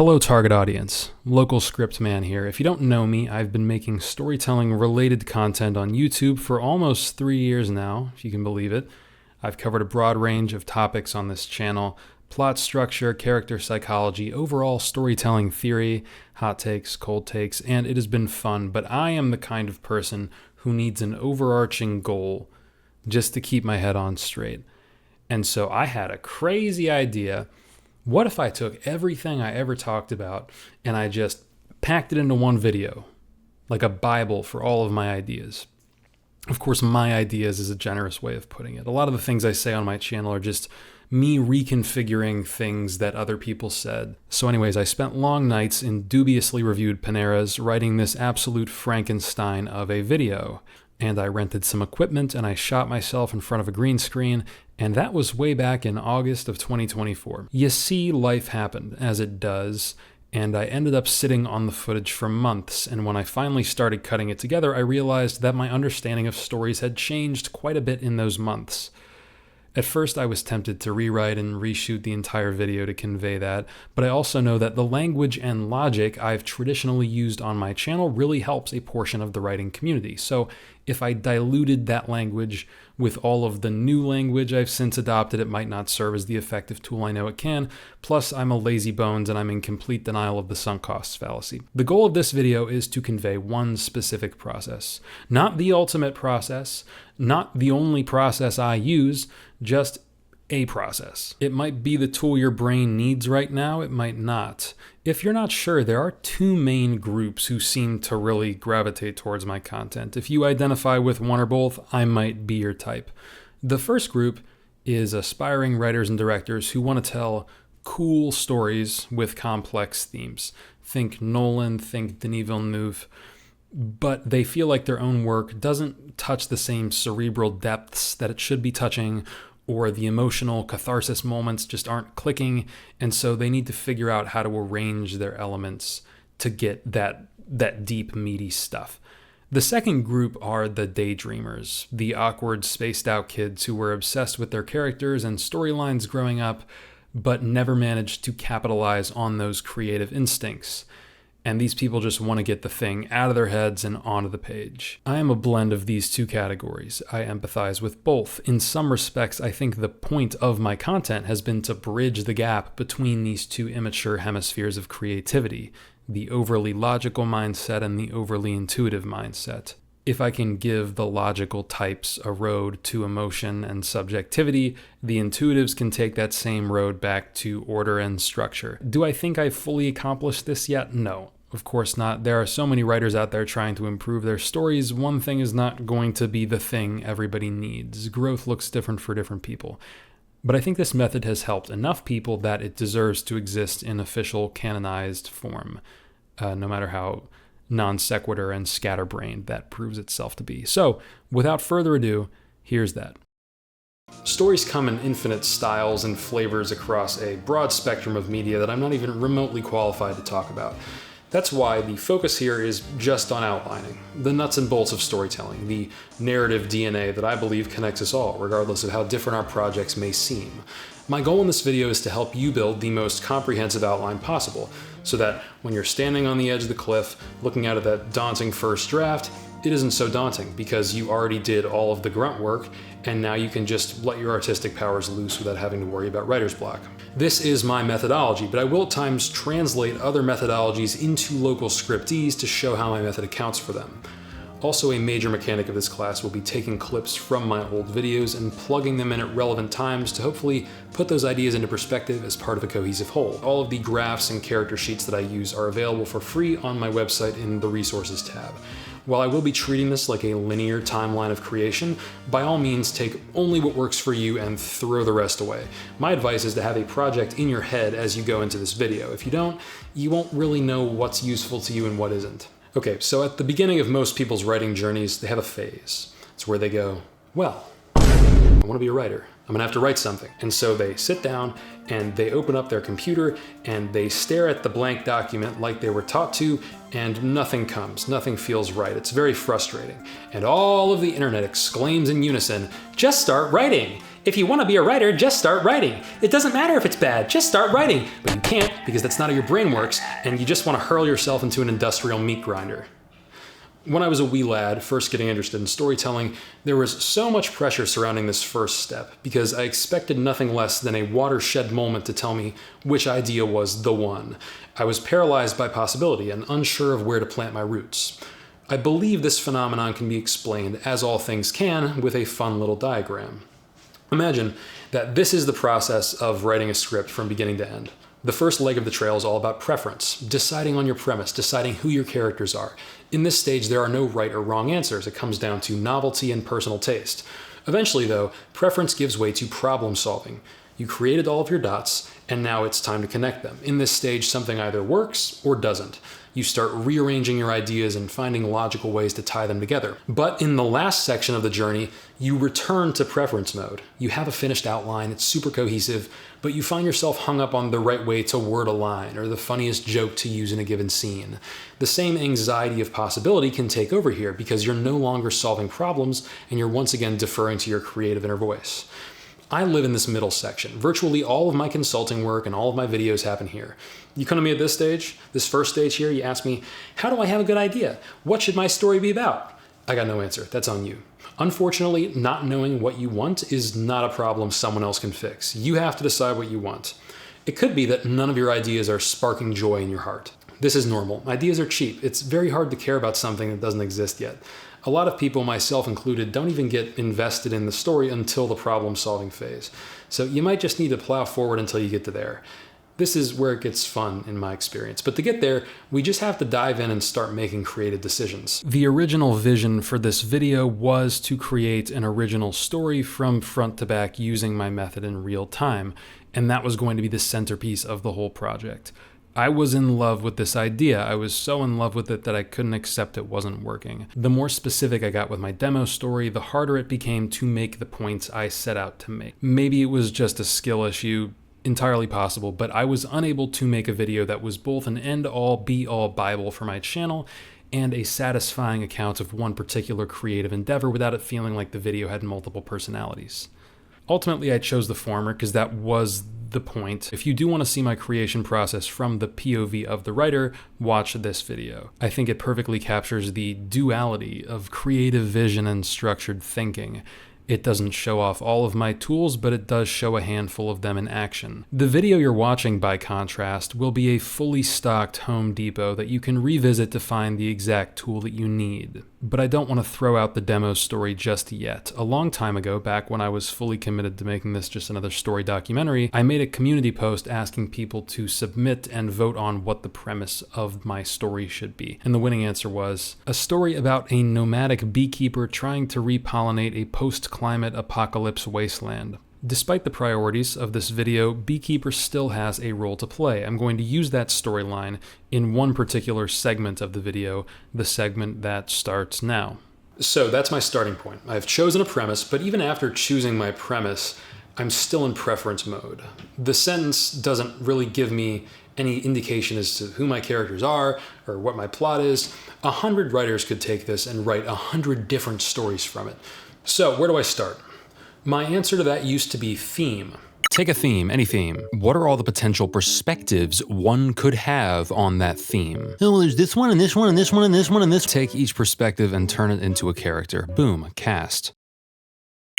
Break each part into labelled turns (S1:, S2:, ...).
S1: Hello target audience, LocalScriptMan here. If you don't know me, I've been making storytelling related content on YouTube for almost 3 years now, if you can believe it. I've covered a broad range of topics on this channel: plot structure, character psychology, overall storytelling theory, hot takes, cold takes, and it has been fun, but I am the kind of person who needs an overarching goal just to keep my head on straight. And so I had a crazy idea. What if I took everything I ever talked about and I just packed it into one video, like a Bible for all of my ideas? Of course, my ideas is a generous way of putting it. A lot of the things I say on my channel are just me reconfiguring things that other people said. So anyways, I spent long nights in dubiously reviewed Paneras writing this absolute Frankenstein of a video. And I rented some equipment and I shot myself in front of a green screen, and that was way back in August of 2024. You see, life happened, as it does, and I ended up sitting on the footage for months, and when I finally started cutting it together, I realized that my understanding of stories had changed quite a bit in those months. At first, I was tempted to rewrite and reshoot the entire video to convey that, but I also know that the language and logic I've traditionally used on my channel really helps a portion of the writing community. So if I diluted that language with all of the new language I've since adopted, it might not serve as the effective tool I know it can. Plus, I'm a lazy bones and I'm in complete denial of the sunk costs fallacy. The goal of this video is to convey one specific process. Not the ultimate process, not the only process I use, just a process. It might be the tool your brain needs right now, it might not. If you're not sure, there are two main groups who seem to really gravitate towards my content. If you identify with one or both, I might be your type. The first group is aspiring writers and directors who want to tell cool stories with complex themes. Think Nolan, think Denis Villeneuve, but they feel like their own work doesn't touch the same cerebral depths that it should be touching, or the emotional catharsis moments just aren't clicking, and so they need to figure out how to arrange their elements to get that deep, meaty stuff. The second group are the daydreamers, the awkward, spaced-out kids who were obsessed with their characters and storylines growing up, but never managed to capitalize on those creative instincts. And these people just want to get the thing out of their heads and onto the page. I am a blend of these two categories. I empathize with both. In some respects, I think the point of my content has been to bridge the gap between these two immature hemispheres of creativity, the overly logical mindset and the overly intuitive mindset. If I can give the logical types a road to emotion and subjectivity, the intuitives can take that same road back to order and structure. Do I think I've fully accomplished this yet? No, of course not. There are so many writers out there trying to improve their stories. One thing is not going to be the thing everybody needs. Growth looks different for different people. But I think this method has helped enough people that it deserves to exist in official canonized form, no matter how non sequitur and scatterbrained that proves itself to be. So, without further ado, here's that. Stories come in infinite styles and flavors across a broad spectrum of media that I'm not even remotely qualified to talk about. That's why the focus here is just on outlining the nuts and bolts of storytelling, the narrative DNA that I believe connects us all, regardless of how different our projects may seem. My goal in this video is to help you build the most comprehensive outline possible, so that when you're standing on the edge of the cliff, looking out at that daunting first draft, it isn't so daunting because you already did all of the grunt work, and now you can just let your artistic powers loose without having to worry about writer's block. This is my methodology, but I will at times translate other methodologies into local scriptees to show how my method accounts for them. Also, a major mechanic of this class will be taking clips from my old videos and plugging them in at relevant times to hopefully put those ideas into perspective as part of a cohesive whole. All of the graphs and character sheets that I use are available for free on my website in the Resources tab. While I will be treating this like a linear timeline of creation, by all means take only what works for you and throw the rest away. My advice is to have a project in your head as you go into this video. If you don't, you won't really know what's useful to you and what isn't. Okay, so at the beginning of most people's writing journeys, they have a phase. It's where they go, well, I want to be a writer. I'm gonna have to write something. And so they sit down and they open up their computer and they stare at the blank document like they were taught to, and nothing comes, nothing feels right. It's very frustrating. And all of the internet exclaims in unison, just start writing. If you want to be a writer, just start writing. It doesn't matter if it's bad, just start writing. But you can't because that's not how your brain works, and you just want to hurl yourself into an industrial meat grinder. When I was a wee lad, first getting interested in storytelling, there was so much pressure surrounding this first step because I expected nothing less than a watershed moment to tell me which idea was the one. I was paralyzed by possibility and unsure of where to plant my roots. I believe this phenomenon can be explained, as all things can, with a fun little diagram. Imagine that this is the process of writing a script from beginning to end. The first leg of the trail is all about preference, deciding on your premise, deciding who your characters are. In this stage, there are no right or wrong answers. It comes down to novelty and personal taste. Eventually, though, preference gives way to problem solving. You created all of your dots, and now it's time to connect them. In this stage, something either works or doesn't. You start rearranging your ideas and finding logical ways to tie them together. But in the last section of the journey, you return to preference mode. You have a finished outline, it's super cohesive, but you find yourself hung up on the right way to word a line or the funniest joke to use in a given scene. The same anxiety of possibility can take over here because you're no longer solving problems and you're once again deferring to your creative inner voice. I live in this middle section. Virtually all of my consulting work and all of my videos happen here. You come to me at this stage, this first stage here, you ask me, how do I have a good idea? What should my story be about? I got no answer. That's on you. Unfortunately, not knowing what you want is not a problem someone else can fix. You have to decide what you want. It could be that none of your ideas are sparking joy in your heart. This is normal. Ideas are cheap. It's very hard to care about something that doesn't exist yet. A lot of people, myself included, don't even get invested in the story until the problem-solving phase. So you might just need to plow forward until you get to there. This is where it gets fun in my experience. But to get there, we just have to dive in and start making creative decisions. The original vision for this video was to create an original story from front to back using my method in real time. And that was going to be the centerpiece of the whole project. I was in love with this idea. I was so in love with it that I couldn't accept it wasn't working. The more specific I got with my demo story, the harder it became to make the points I set out to make. Maybe it was just a skill issue, entirely possible, but I was unable to make a video that was both an end-all, be-all Bible for my channel and a satisfying account of one particular creative endeavor without it feeling like the video had multiple personalities. Ultimately, I chose the former because that was the point. If you do want to see my creation process from the POV of the writer, watch this video. I think it perfectly captures the duality of creative vision and structured thinking. It doesn't show off all of my tools, but it does show a handful of them in action. The video you're watching, by contrast, will be a fully stocked Home Depot that you can revisit to find the exact tool that you need. But I don't want to throw out the demo story just yet. A long time ago, back when I was fully committed to making this just another story documentary, I made a community post asking people to submit and vote on what the premise of my story should be. And the winning answer was a story about a nomadic beekeeper trying to repollinate a post-climate apocalypse wasteland. Despite the priorities of this video, Beekeeper still has a role to play. I'm going to use that storyline in one particular segment of the video, the segment that starts now. So that's my starting point. I've chosen a premise, but even after choosing my premise, I'm still in preference mode. The sentence doesn't really give me any indication as to who my characters are or what my plot is. 100 writers could take this and write 100 different stories from it. So where do I start? My answer to that used to be theme. Take a theme, any theme. What are all the potential perspectives one could have on that theme? Oh, well, there's this one and this one and this one and this one and this. Take each perspective and turn it into a character. Boom, cast.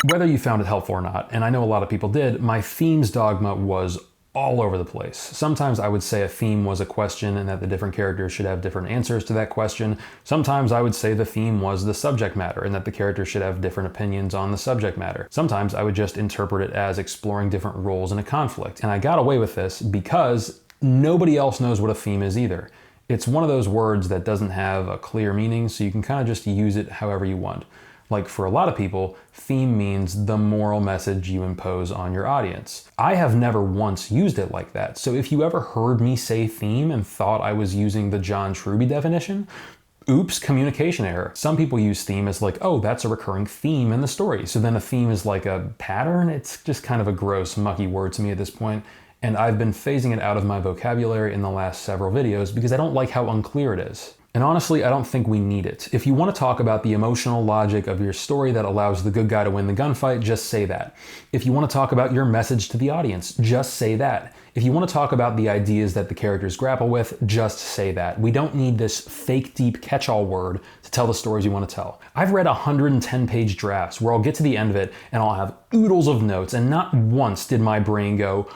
S1: Whether you found it helpful or not, and I know a lot of people did, my themes dogma was all over the place. Sometimes I would say a theme was a question and that the different characters should have different answers to that question. Sometimes I would say the theme was the subject matter and that the characters should have different opinions on the subject matter. Sometimes I would just interpret it as exploring different roles in a conflict. And I got away with this because nobody else knows what a theme is either. It's one of those words that doesn't have a clear meaning, so you can kind of just use it however you want. Like for a lot of people, theme means the moral message you impose on your audience. I have never once used it like that. So if you ever heard me say theme and thought I was using the John Truby definition, oops, communication error. Some people use theme as like, oh, that's a recurring theme in the story. So then a theme is like a pattern. It's just kind of a gross, mucky word to me at this point. And I've been phasing it out of my vocabulary in the last several videos because I don't like how unclear it is. And honestly, I don't think we need it. If you want to talk about the emotional logic of your story that allows the good guy to win the gunfight, just say that. If you want to talk about your message to the audience, just say that. If you want to talk about the ideas that the characters grapple with, just say that. We don't need this fake deep catch-all word to tell the stories you want to tell. I've read 110-page drafts where I'll get to the end of it and I'll have oodles of notes, and not once did my brain go,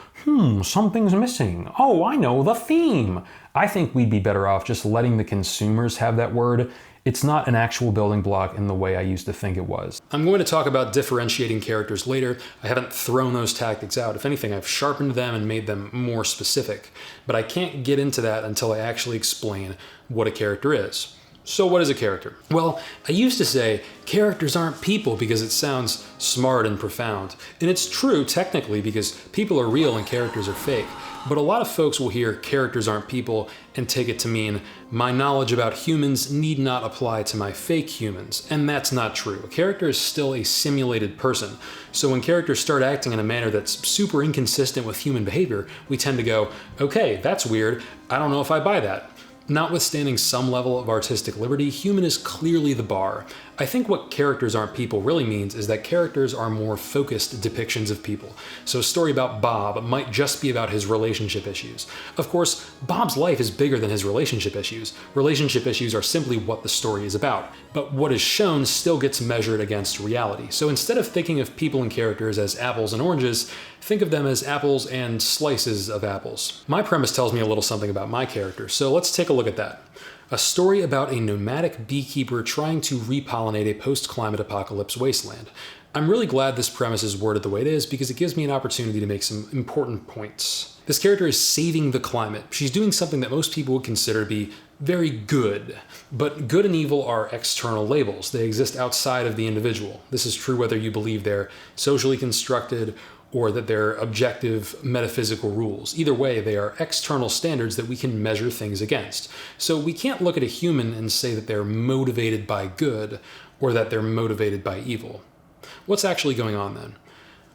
S1: something's missing. Oh, I know the theme. I think we'd be better off just letting the consumers have that word. It's not an actual building block in the way I used to think it was. I'm going to talk about differentiating characters later. I haven't thrown those tactics out. If anything, I've sharpened them and made them more specific. But I can't get into that until I actually explain what a character is. So what is a character? Well, I used to say characters aren't people because it sounds smart and profound. And it's true technically because people are real and characters are fake. But a lot of folks will hear characters aren't people and take it to mean my knowledge about humans need not apply to my fake humans. And that's not true. A character is still a simulated person. So when characters start acting in a manner that's super inconsistent with human behavior, we tend to go, okay, that's weird. I don't know if I buy that. Notwithstanding some level of artistic liberty, human is clearly the bar. I think what characters aren't people really means is that characters are more focused depictions of people. So a story about Bob might just be about his relationship issues. Of course, Bob's life is bigger than his relationship issues. Relationship issues are simply what the story is about. But what is shown still gets measured against reality. So instead of thinking of people and characters as apples and oranges, think of them as apples and slices of apples. My premise tells me a little something about my character, so let's take a look at that. A story about a nomadic beekeeper trying to repollinate a post-climate apocalypse wasteland. I'm really glad this premise is worded the way it is because it gives me an opportunity to make some important points. This character is saving the climate. She's doing something that most people would consider to be very good. But good and evil are external labels. They exist outside of the individual. This is true whether you believe they're socially constructed or that they're objective metaphysical rules. Either way, they are external standards that we can measure things against. So we can't look at a human and say that they're motivated by good or that they're motivated by evil. What's actually going on then?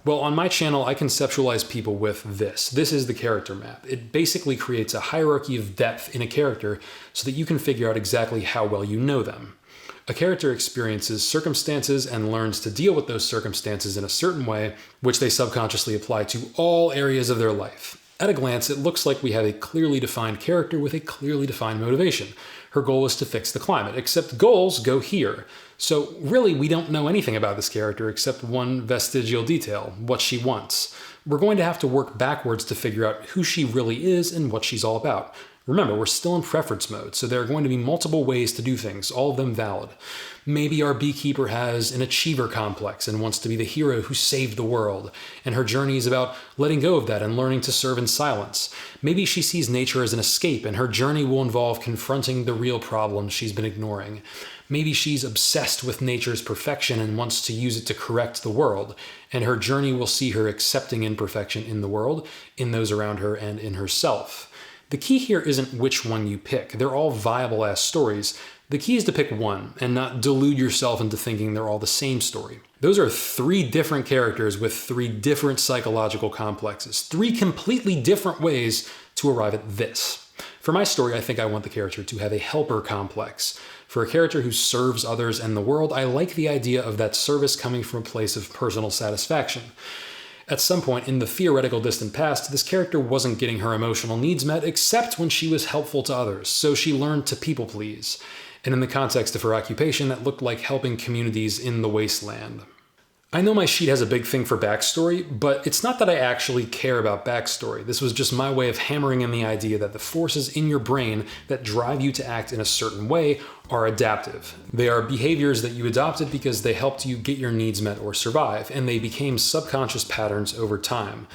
S1: Well, on my channel, I conceptualize people with this. This is the character map. It basically creates a hierarchy of depth in a character so that you can figure out exactly how well you know them. A character experiences circumstances and learns to deal with those circumstances in a certain way, which they subconsciously apply to all areas of their life. At a glance, it looks like we have a clearly defined character with a clearly defined motivation. Her goal is to fix the climate, except goals go here. So really, we don't know anything about this character except one vestigial detail, what she wants. We're going to have to work backwards to figure out who she really is and what she's all about. Remember, we're still in preference mode, so there are going to be multiple ways to do things, all of them valid. Maybe our beekeeper has an achiever complex and wants to be the hero who saved the world, and her journey is about letting go of that and learning to serve in silence. Maybe she sees nature as an escape, and her journey will involve confronting the real problems she's been ignoring. Maybe she's obsessed with nature's perfection and wants to use it to correct the world, and her journey will see her accepting imperfection in the world, in those around her, and in herself. The key here isn't which one you pick. They're all viable-ass stories. The key is to pick one and not delude yourself into thinking they're all the same story. Those are 3 different characters with 3 different psychological complexes. 3 completely different ways to arrive at this. For my story, I think I want the character to have a helper complex. For a character who serves others and the world, I like the idea of that service coming from a place of personal satisfaction. At some point in the theoretical distant past, this character wasn't getting her emotional needs met except when she was helpful to others, so she learned to people please. And in the context of her occupation, that looked like helping communities in the wasteland. I know my sheet has a big thing for backstory, but it's not that I actually care about backstory. This was just my way of hammering in the idea that the forces in your brain that drive you to act in a certain way are adaptive. They are behaviors that you adopted because they helped you get your needs met or survive, and they became subconscious patterns over time.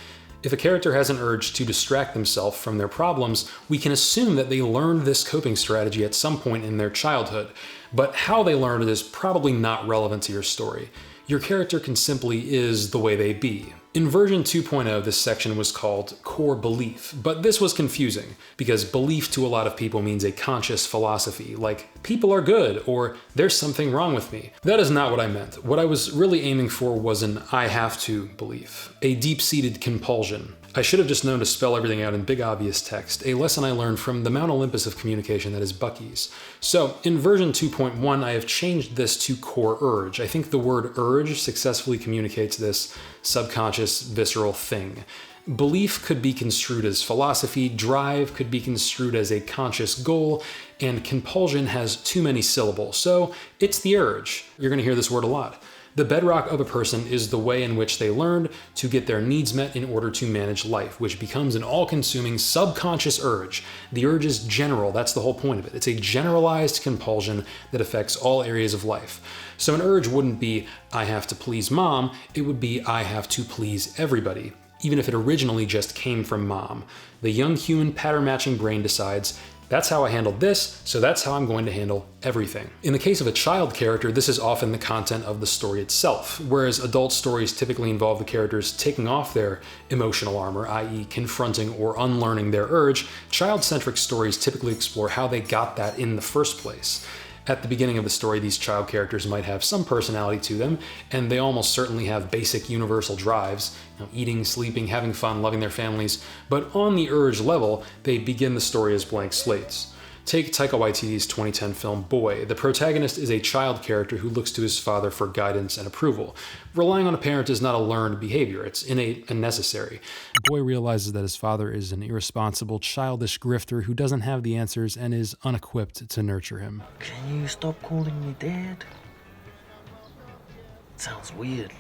S1: If a character has an urge to distract themselves from their problems, we can assume that they learned this coping strategy at some point in their childhood, but how they learned it is probably not relevant to your story. Your character can simply is the way they be. In version 2.0, this section was called Core Belief, but this was confusing because belief to a lot of people means a conscious philosophy, like people are good or there's something wrong with me. That is not what I meant. What I was really aiming for was an I have to belief, a deep-seated compulsion. I should have just known to spell everything out in big obvious text, a lesson I learned from the Mount Olympus of communication that is Bucky's. So, in version 2.1, I have changed this to core urge. I think the word urge successfully communicates this subconscious, visceral thing. Belief could be construed as philosophy, drive could be construed as a conscious goal, and compulsion has too many syllables, so it's the urge. You're going to hear this word a lot. The bedrock of a person is the way in which they learned to get their needs met in order to manage life, which becomes an all-consuming subconscious urge. The urge is general, that's the whole point of it. It's a generalized compulsion that affects all areas of life. So an urge wouldn't be, I have to please mom, it would be, I have to please everybody, even if it originally just came from mom. The young human pattern-matching brain decides, that's how I handled this, so that's how I'm going to handle everything. In the case of a child character, this is often the content of the story itself, whereas adult stories typically involve the characters taking off their emotional armor, i.e. confronting or unlearning their urge. Child-centric stories typically explore how they got that in the first place. At the beginning of the story, these child characters might have some personality to them, and they almost certainly have basic universal drives, eating, sleeping, having fun, loving their families, but on the urge level, they begin the story as blank slates. Take Taika Waititi's 2010 film Boy. The protagonist is a child character who looks to his father for guidance and approval. Relying on a parent is not a learned behavior, it's innate and necessary. Boy realizes that his father is an irresponsible, childish grifter who doesn't have the answers and is unequipped to nurture him.
S2: Can you stop calling me Dad? Sounds weird.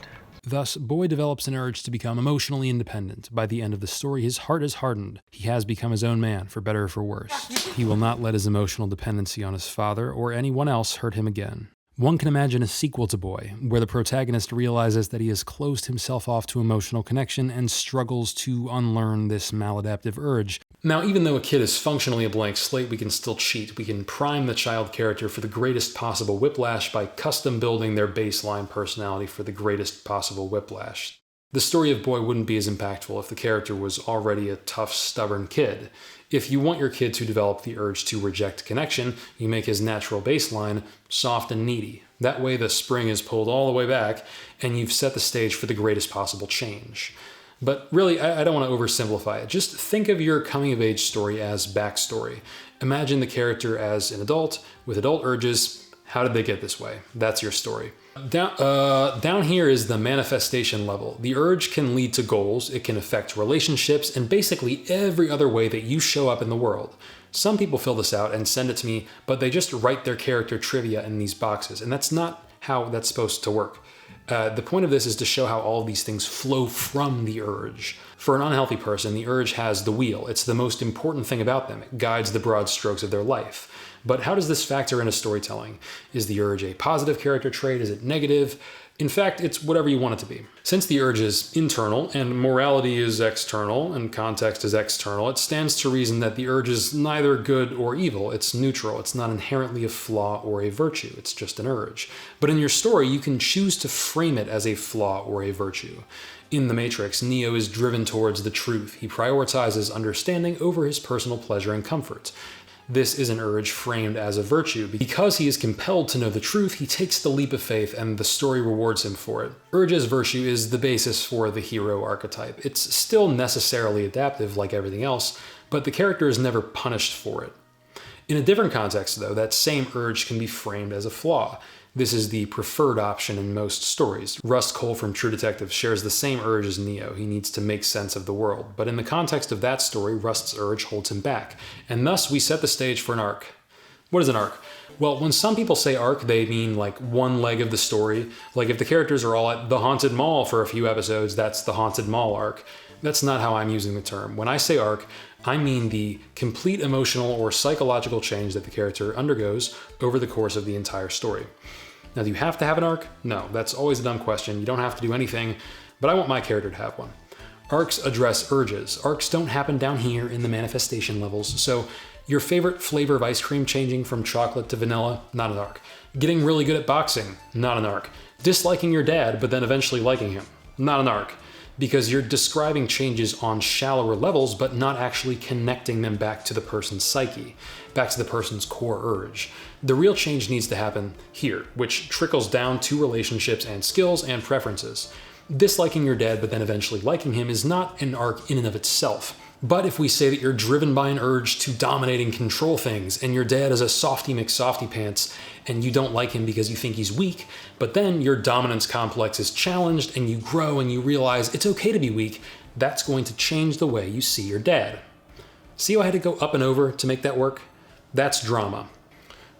S1: Thus, Boy develops an urge to become emotionally independent. By the end of the story, his heart is hardened. He has become his own man, for better or for worse. He will not let his emotional dependency on his father or anyone else hurt him again. One can imagine a sequel to Boy, where the protagonist realizes that he has closed himself off to emotional connection and struggles to unlearn this maladaptive urge. Now, even though a kid is functionally a blank slate, we can still cheat. We can prime the child character for the greatest possible whiplash by custom building their baseline personality for the greatest possible whiplash. The story of Boy wouldn't be as impactful if the character was already a tough, stubborn kid. If you want your kid to develop the urge to reject connection, you make his natural baseline soft and needy. That way the spring is pulled all the way back, and you've set the stage for the greatest possible change. But really, I don't want to oversimplify it. Just think of your coming-of-age story as backstory. Imagine the character as an adult with adult urges. How did they get this way? That's your story. Down here is the manifestation level. The urge can lead to goals, it can affect relationships, and basically every other way that you show up in the world. Some people fill this out and send it to me, but they just write their character trivia in these boxes, and that's not how that's supposed to work. The point of this is to show how all of these things flow from the urge. For an unhealthy person, the urge has the wheel. It's the most important thing about them. It guides the broad strokes of their life. But how does this factor into storytelling? Is the urge a positive character trait? Is it negative? In fact, it's whatever you want it to be. Since the urge is internal and morality is external and context is external, it stands to reason that the urge is neither good or evil. It's neutral. It's not inherently a flaw or a virtue. It's just an urge. But in your story, you can choose to frame it as a flaw or a virtue. In The Matrix, Neo is driven towards the truth. He prioritizes understanding over his personal pleasure and comfort. This is an urge framed as a virtue. Because he is compelled to know the truth, he takes the leap of faith and the story rewards him for it. Urge as virtue is the basis for the hero archetype. It's still necessarily adaptive like everything else, but the character is never punished for it. In a different context, though, that same urge can be framed as a flaw. This is the preferred option in most stories. Rust Cole from True Detective shares the same urge as Neo. He needs to make sense of the world. But in the context of that story, Rust's urge holds him back. And thus, we set the stage for an arc. What is an arc? Well, when some people say arc, they mean like one leg of the story. Like if the characters are all at the haunted mall for a few episodes, that's the haunted mall arc. That's not how I'm using the term. When I say arc, I mean the complete emotional or psychological change that the character undergoes over the course of the entire story. Now, do you have to have an arc? No, that's always a dumb question. You don't have to do anything, but I want my character to have one. Arcs address urges. Arcs don't happen down here in the manifestation levels. So your favorite flavor of ice cream changing from chocolate to vanilla, not an arc. Getting really good at boxing, not an arc. Disliking your dad, but then eventually liking him, not an arc. Because you're describing changes on shallower levels, but not actually connecting them back to the person's psyche, back to the person's core urge. The real change needs to happen here, which trickles down to relationships and skills and preferences. Disliking your dad but then eventually liking him is not an arc in and of itself. But if we say that you're driven by an urge to dominate and control things, and your dad is a softy McSofty pants, and you don't like him because you think he's weak, but then your dominance complex is challenged and you grow and you realize it's okay to be weak, that's going to change the way you see your dad. See how I had to go up and over to make that work? That's drama.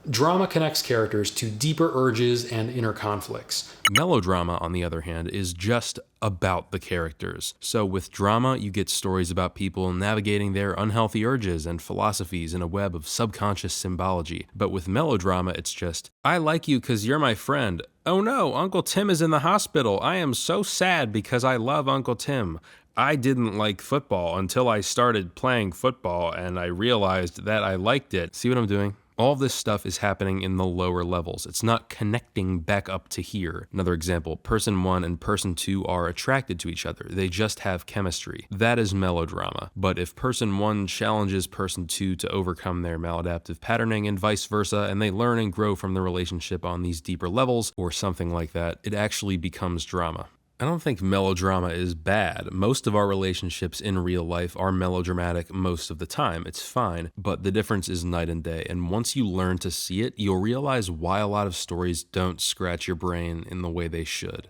S1: Drama connects characters to deeper urges and inner conflicts.
S3: Melodrama, on the other hand, is just about the characters. So with drama, you get stories about people navigating their unhealthy urges and philosophies in a web of subconscious symbology. But with melodrama, it's just, I like you because you're my friend. Oh no, Uncle Tim is in the hospital. I am so sad because I love Uncle Tim. I didn't like football until I started playing football and I realized that I liked it. See what I'm doing? All this stuff is happening in the lower levels. It's not connecting back up to here. Another example, person 1 and person 2 are attracted to each other. They just have chemistry. That is melodrama. But if person 1 challenges person 2 to overcome their maladaptive patterning and vice versa, and they learn and grow from the relationship on these deeper levels, or something like that, it actually becomes drama. I don't think melodrama is bad. Most of our relationships in real life are melodramatic most of the time. It's fine, but the difference is night and day. And once you learn to see it, you'll realize why a lot of stories don't scratch your brain in the way they should.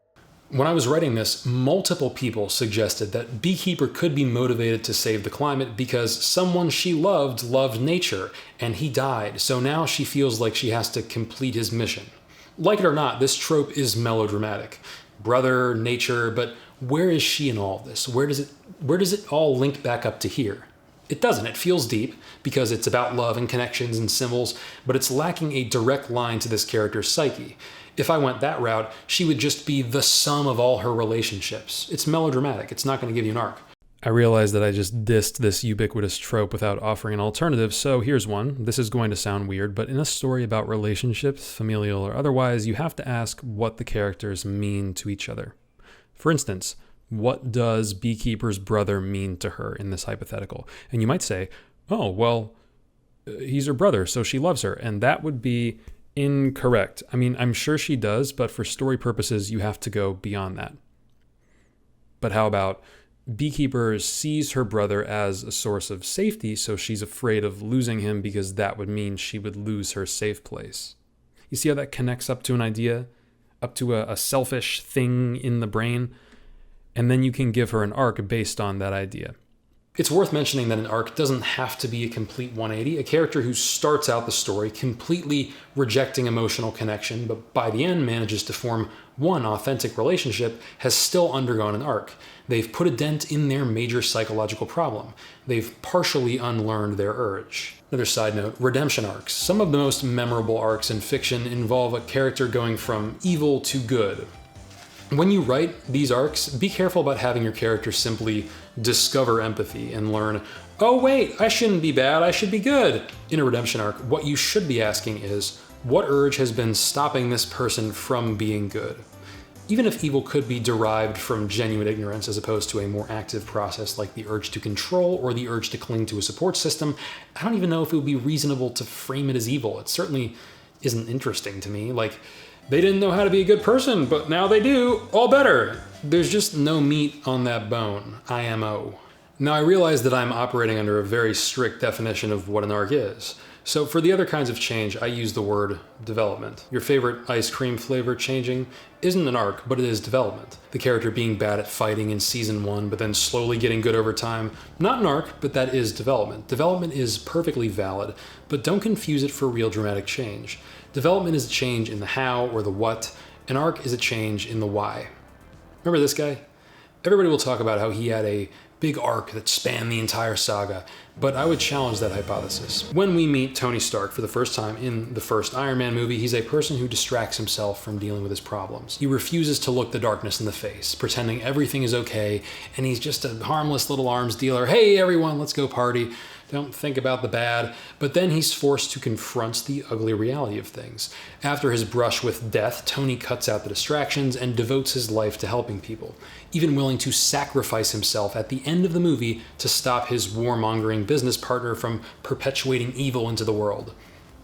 S1: When I was writing this, multiple people suggested that Beekeeper could be motivated to save the climate because someone she loved nature, and he died, so now she feels like she has to complete his mission. Like it or not, this trope is melodramatic. Brother, nature, but where is she in all of this? Where does it all link back up to here? It doesn't. It feels deep because it's about love and connections and symbols, but it's lacking a direct line to this character's psyche. If I went that route, she would just be the sum of all her relationships. It's melodramatic. It's not going to give you an arc. I realize that I just dissed this ubiquitous trope without offering an alternative, so here's one. This is going to sound weird, but in a story about relationships, familial or otherwise, you have to ask what the characters mean to each other. For instance, what does Beekeeper's brother mean to her in this hypothetical? And you might say, oh, well, he's her brother, so she loves her, and that would be incorrect. I mean, I'm sure she does, but for story purposes, you have to go beyond that. But how about Beekeeper sees her brother as a source of safety, so she's afraid of losing him because that would mean she would lose her safe place. You see how that connects up to an idea, up to a selfish thing in the brain? And then you can give her an arc based on that idea. It's worth mentioning that an arc doesn't have to be a complete 180. A character who starts out the story completely rejecting emotional connection, but by the end manages to form one authentic relationship, has still undergone an arc. They've put a dent in their major psychological problem. They've partially unlearned their urge. Another side note, redemption arcs. Some of the most memorable arcs in fiction involve a character going from evil to good. When you write these arcs, be careful about having your character simply discover empathy and learn, oh wait, I shouldn't be bad, I should be good. In a redemption arc, what you should be asking is, what urge has been stopping this person from being good? Even if evil could be derived from genuine ignorance as opposed to a more active process like the urge to control or the urge to cling to a support system, I don't even know if it would be reasonable to frame it as evil. It certainly isn't interesting to me. Like, they didn't know how to be a good person, but now they do. All better. There's just no meat on that bone. IMO. Now I realize that I'm operating under a very strict definition of what an arc is. So for the other kinds of change, I use the word development. Your favorite ice cream flavor changing isn't an arc, but it is development. The character being bad at fighting in season 1, but then slowly getting good over time. Not an arc, but that is development. Development is perfectly valid, but don't confuse it for real dramatic change. Development is a change in the how or the what. An arc is a change in the why. Remember this guy? Everybody will talk about how he had a big arc that spanned the entire saga, but I would challenge that hypothesis. When we meet Tony Stark for the first time in the first Iron Man movie, he's a person who distracts himself from dealing with his problems. He refuses to look the darkness in the face, pretending everything is okay, and he's just a harmless little arms dealer. Hey everyone, let's go party. Don't think about the bad. But then he's forced to confront the ugly reality of things. After his brush with death, Tony cuts out the distractions and devotes his life to helping people, even willing to sacrifice himself at the end of the movie to stop his warmongering business partner from perpetuating evil into the world.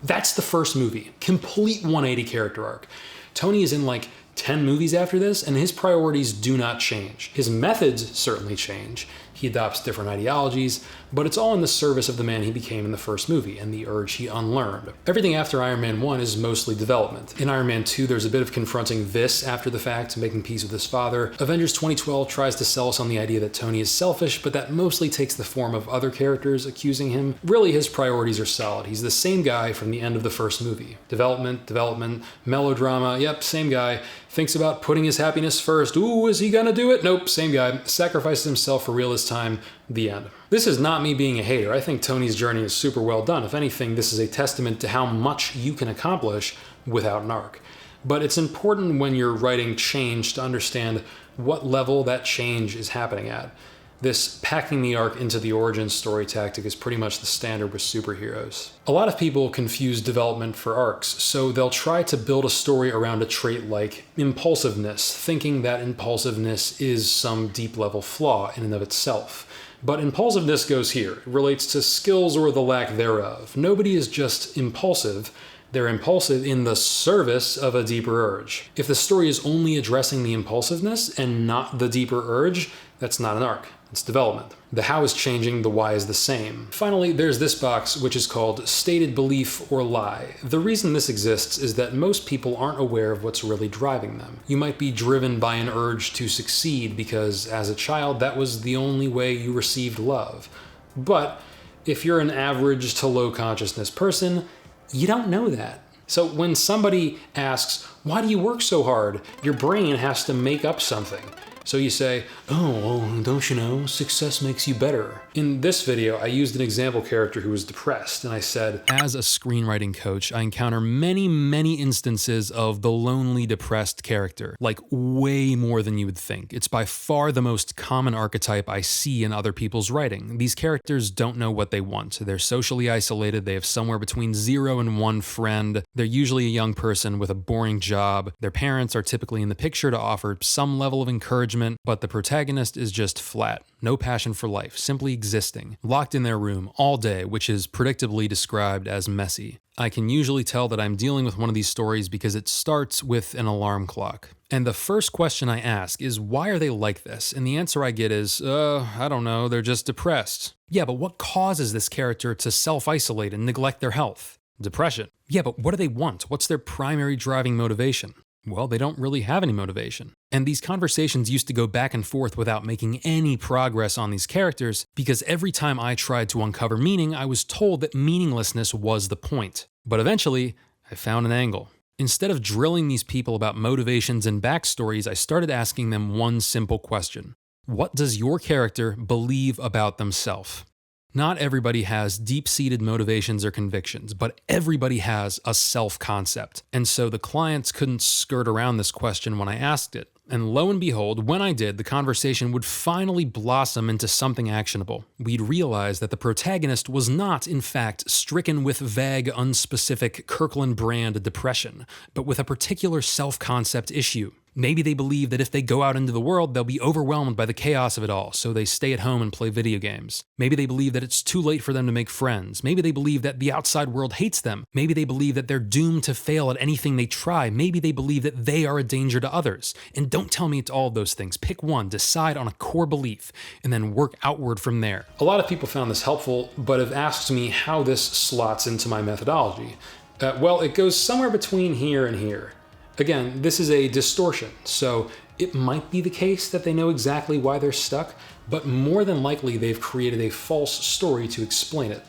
S1: That's the first movie. Complete 180 character arc. Tony is in like 10 movies after this, and his priorities do not change. His methods certainly change. He adopts different ideologies, but it's all in the service of the man he became in the first movie and the urge he unlearned. Everything after Iron Man 1 is mostly development. In Iron Man 2, there's a bit of confronting this after the fact, making peace with his father. Avengers 2012 tries to sell us on the idea that Tony is selfish, but that mostly takes the form of other characters accusing him. Really, his priorities are solid. He's the same guy from the end of the first movie. Development, melodrama, yep, same guy. Thinks about putting his happiness first. Ooh, is he gonna do it? Nope, same guy. Sacrifices himself for real this time. The end. This is not me being a hater. I think Tony's journey is super well done. If anything, this is a testament to how much you can accomplish without an arc. But it's important when you're writing change to understand what level that change is happening at. This packing the arc into the origin story tactic is pretty much the standard with superheroes. A lot of people confuse development for arcs, so they'll try to build a story around a trait like impulsiveness, thinking that impulsiveness is some deep level flaw in and of itself. But impulsiveness goes here. It relates to skills or the lack thereof. Nobody is just impulsive. They're impulsive in the service of a deeper urge. If the story is only addressing the impulsiveness and not the deeper urge, that's not an arc. It's development. The how is changing, the why is the same. Finally, there's this box, which is called stated belief or lie. The reason this exists is that most people aren't aware of what's really driving them. You might be driven by an urge to succeed because as a child, that was the only way you received love. But if you're an average to low consciousness person, you don't know that. So when somebody asks, why do you work so hard? Your brain has to make up something. So you say, oh, well, don't you know, success makes you better. In this video, I used an example character who was depressed, and I said, as a screenwriting coach, I encounter many instances of the lonely, depressed character, like way more than you would think. It's by far the most common archetype I see in other people's writing. These characters don't know what they want. They're socially isolated. They have somewhere between 0 and 1 friend. They're usually a young person with a boring job. Their parents are typically in the picture to offer some level of encouragement, but the protagonist is just flat, no passion for life, simply existing, locked in their room all day, which is predictably described as messy. I can usually tell that I'm dealing with one of these stories because it starts with an alarm clock. And the first question I ask is, why are they like this? And the answer I get is, I don't know, they're just depressed. Yeah, but what causes this character to self-isolate and neglect their health? Depression. Yeah, but what do they want? What's their primary driving motivation? Well, they don't really have any motivation. And these conversations used to go back and forth without making any progress on these characters, because every time I tried to uncover meaning, I was told that meaninglessness was the point. But eventually, I found an angle. Instead of drilling these people about motivations and backstories, I started asking them one simple question. What does your character believe about themselves? Not everybody has deep-seated motivations or convictions, but everybody has a self-concept. And so the clients couldn't skirt around this question when I asked it. And lo and behold, when I did, the conversation would finally blossom into something actionable. We'd realize that the protagonist was not, in fact, stricken with vague, unspecific Kirkland brand depression, but with a particular self-concept issue. Maybe they believe that if they go out into the world, they'll be overwhelmed by the chaos of it all, so they stay at home and play video games. Maybe they believe that it's too late for them to make friends. Maybe they believe that the outside world hates them. Maybe they believe that they're doomed to fail at anything they try. Maybe they believe that they are a danger to others. And don't tell me it's all of those things. Pick one, decide on a core belief, and then work outward from there. A lot of people found this helpful, but have asked me how this slots into my methodology. Well, it goes somewhere between here and here. Again, this is a distortion, so it might be the case that they know exactly why they're stuck, but more than likely they've created a false story to explain it.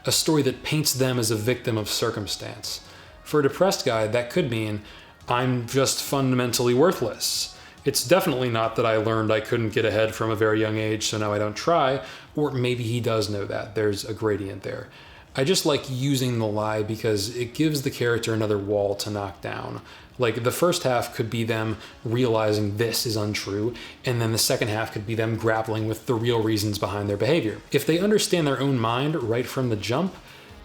S1: A story that paints them as a victim of circumstance. For a depressed guy, that could mean, I'm just fundamentally worthless. It's definitely not that I learned I couldn't get ahead from a very young age, so now I don't try, or maybe he does know that. There's a gradient there. I just like using the lie because it gives the character another wall to knock down. Like, the first half could be them realizing this is untrue, and then the second half could be them grappling with the real reasons behind their behavior. If they understand their own mind right from the jump,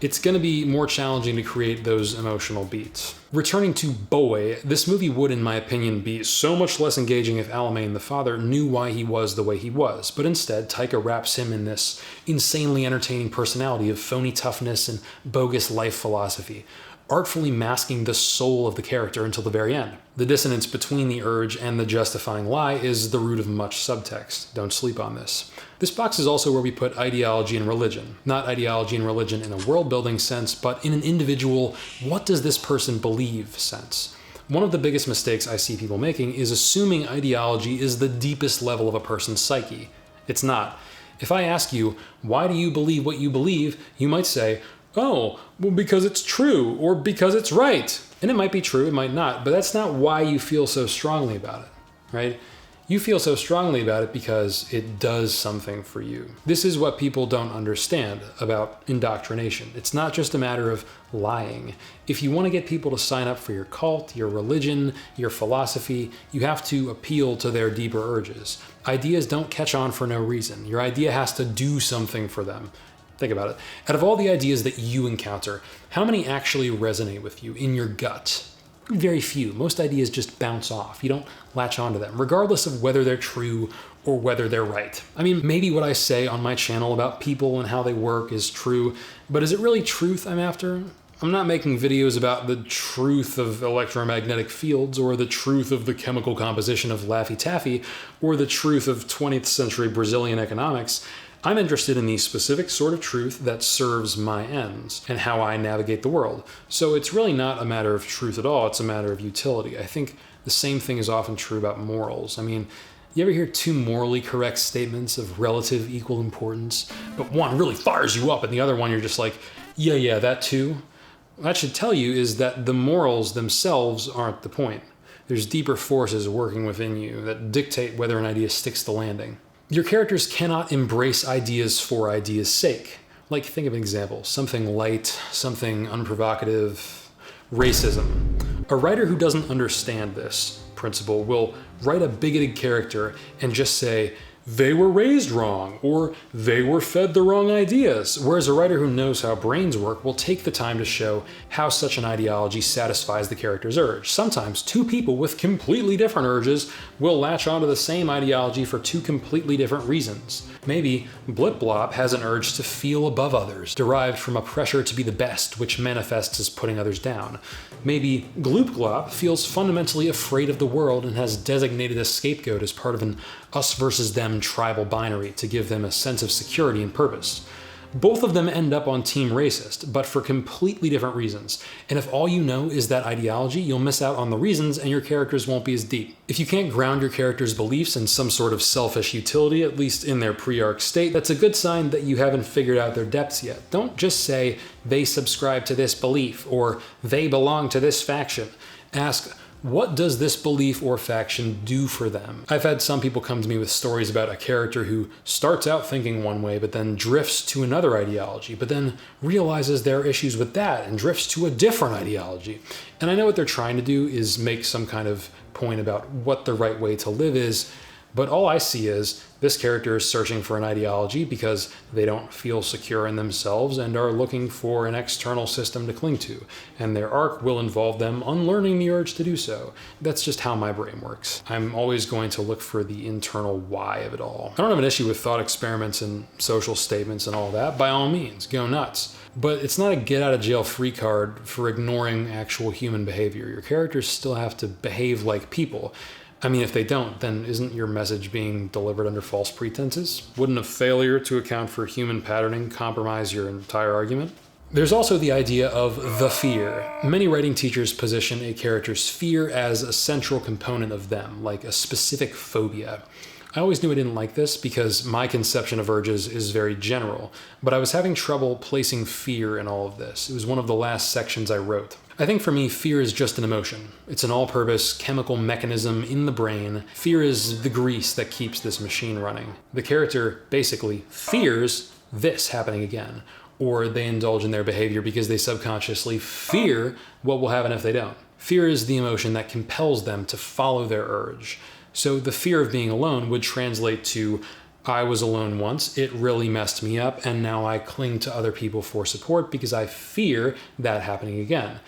S1: it's going to be more challenging to create those emotional beats. Returning to Boy, this movie would, in my opinion, be so much less engaging if Alamein, the father, knew why he was the way he was, but instead Taika wraps him in this insanely entertaining personality of phony toughness and bogus life philosophy. artfully masking the soul of the character until the very end. The dissonance between the urge and the justifying lie is the root of much subtext. Don't sleep on this. This box is also where we put ideology and religion. Not ideology and religion in a world-building sense, but in an individual, what does this person believe sense. One of the biggest mistakes I see people making is assuming ideology is the deepest level of a person's psyche. It's not. If I ask you, why do you believe what you believe, you might say, oh, well, because it's true, or because it's right. And it might be true, it might not, but that's not why you feel so strongly about it, right? You feel so strongly about it because it does something for you. This is what people don't understand about indoctrination. It's not just a matter of lying. If you want to get people to sign up for your cult, your religion, your philosophy, you have to appeal to their deeper urges. Ideas don't catch on for no reason. Your idea has to do something for them. Think about it. Out of all the ideas that you encounter, how many actually resonate with you in your gut? Very few. Most ideas just bounce off. You don't latch onto them, regardless of whether they're true or whether they're right. I mean, maybe what I say on my channel about people and how they work is true, but is it really truth I'm after? I'm not making videos about the truth of electromagnetic fields or the truth of the chemical composition of Laffy Taffy or the truth of 20th century Brazilian economics. I'm interested in the specific sort of truth that serves my ends and how I navigate the world. So it's really not a matter of truth at all, it's a matter of utility. I think the same thing is often true about morals. I mean, you ever hear two morally correct statements of relative equal importance, but one really fires you up and the other one you're just like, yeah, that too? What that should tell you is that the morals themselves aren't the point. There's deeper forces working within you that dictate whether an idea sticks the landing. Your characters cannot embrace ideas for ideas' sake. Like, think of an example, something light, something unprovocative, racism. A writer who doesn't understand this principle will write a bigoted character and just say, they were raised wrong, or they were fed the wrong ideas. Whereas a writer who knows how brains work will take the time to show how such an ideology satisfies the character's urge. Sometimes two people with completely different urges will latch onto the same ideology for two completely different reasons. Maybe Blip Blop has an urge to feel above others, derived from a pressure to be the best, which manifests as putting others down. Maybe Gloop Glop feels fundamentally afraid of the world and has designated a scapegoat as part of an us versus them tribal binary to give them a sense of security and purpose. Both of them end up on Team Racist, but for completely different reasons. And if all you know is that ideology, you'll miss out on the reasons and your characters won't be as deep. If you can't ground your characters' beliefs in some sort of selfish utility, at least in their pre-arc state, that's a good sign that you haven't figured out their depths yet. Don't just say, they subscribe to this belief, or they belong to this faction. Ask, what does this belief or faction do for them? I've had some people come to me with stories about a character who starts out thinking one way, but then drifts to another ideology, but then realizes there are issues with that and drifts to a different ideology. And I know what they're trying to do is make some kind of point about what the right way to live is, but all I see is this character is searching for an ideology because they don't feel secure in themselves and are looking for an external system to cling to, and their arc will involve them unlearning the urge to do so. That's just how my brain works. I'm always going to look for the internal why of it all. I don't have an issue with thought experiments and social statements and all that. By all means, go nuts. But it's not a get-out-of-jail-free card for ignoring actual human behavior. Your characters still have to behave like people. I mean, if they don't, then isn't your message being delivered under false pretenses? Wouldn't a failure to account for human patterning compromise your entire argument? There's also the idea of the fear. Many writing teachers position a character's fear as a central component of them, like a specific phobia. I always knew I didn't like this because my conception of urges is very general, but I was having trouble placing fear in all of this. It was one of the last sections I wrote. I think for me, fear is just an emotion. It's an all-purpose chemical mechanism in the brain. Fear is the grease that keeps this machine running. The character basically fears this happening again, or they indulge in their behavior because they subconsciously fear what will happen if they don't. Fear is the emotion that compels them to follow their urge. So the fear of being alone would translate to, I was alone once, it really messed me up, and now I cling to other people for support because I fear that happening again.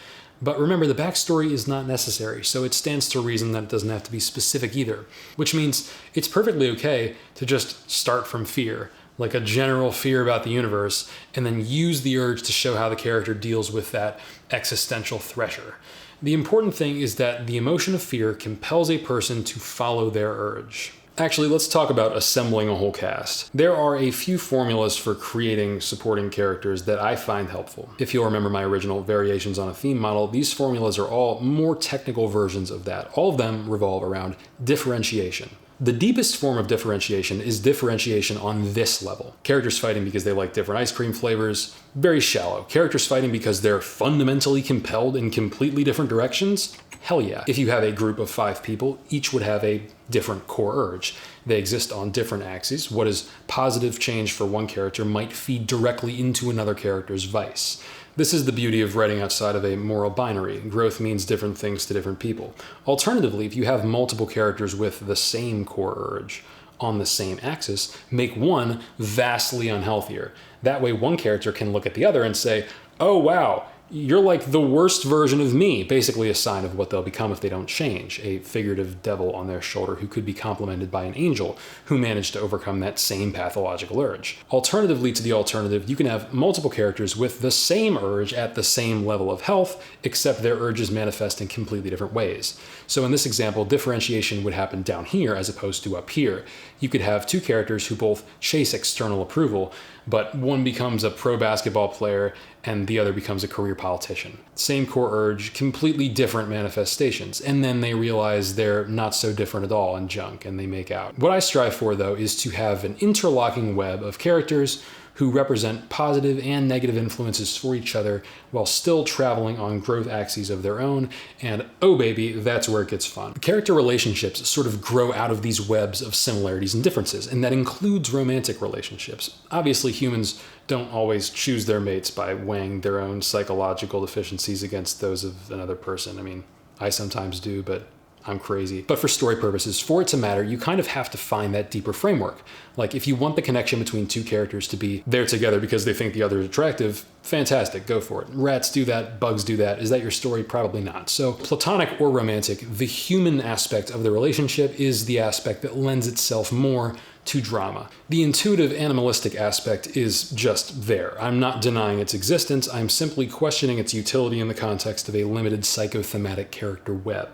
S1: But remember, the backstory is not necessary, so it stands to reason that it doesn't have to be specific either, which means it's perfectly okay to just start from fear, like a general fear about the universe, and then use the urge to show how the character deals with that existential thresher. The important thing is that the emotion of fear compels a person to follow their urge. Actually, let's talk about assembling a whole cast. There are a few formulas for creating supporting characters that I find helpful. If you'll remember my original Variations on a Theme model, these formulas are all more technical versions of that. All of them revolve around differentiation. The deepest form of differentiation is differentiation on this level. Characters fighting because they like different ice cream flavors, very shallow. Characters fighting because they're fundamentally compelled in completely different directions, hell yeah. If you have a group of 5 people, each would have a different core urge. They exist on different axes. What is positive change for one character might feed directly into another character's vice. This is the beauty of writing outside of a moral binary. Growth means different things to different people. Alternatively, if you have multiple characters with the same core urge on the same axis, make one vastly unhealthier. That way one character can look at the other and say, oh wow, you're like the worst version of me, basically a sign of what they'll become if they don't change, a figurative devil on their shoulder who could be complemented by an angel who managed to overcome that same pathological urge. Alternatively to the alternative, you can have multiple characters with the same urge at the same level of health, except their urges manifest in completely different ways. So in this example, differentiation would happen down here as opposed to up here. You could have 2 characters who both chase external approval, but one becomes a pro basketball player and the other becomes a career politician. Same core urge, completely different manifestations, and then they realize they're not so different at all and junk, and they make out. What I strive for, though, is to have an interlocking web of characters who represent positive and negative influences for each other while still traveling on growth axes of their own, and oh baby, that's where it gets fun. Character relationships sort of grow out of these webs of similarities and differences, and that includes romantic relationships. Obviously, humans don't always choose their mates by weighing their own psychological deficiencies against those of another person. I mean, I sometimes do, but I'm crazy. But for story purposes, for it to matter, you kind of have to find that deeper framework. Like if you want the connection between 2 characters to be there together because they think the other is attractive, fantastic, go for it. Rats do that, bugs do that. Is that your story? Probably not. So platonic or romantic, the human aspect of the relationship is the aspect that lends itself more to drama. The intuitive animalistic aspect is just there. I'm not denying its existence, I'm simply questioning its utility in the context of a limited psychothematic character web.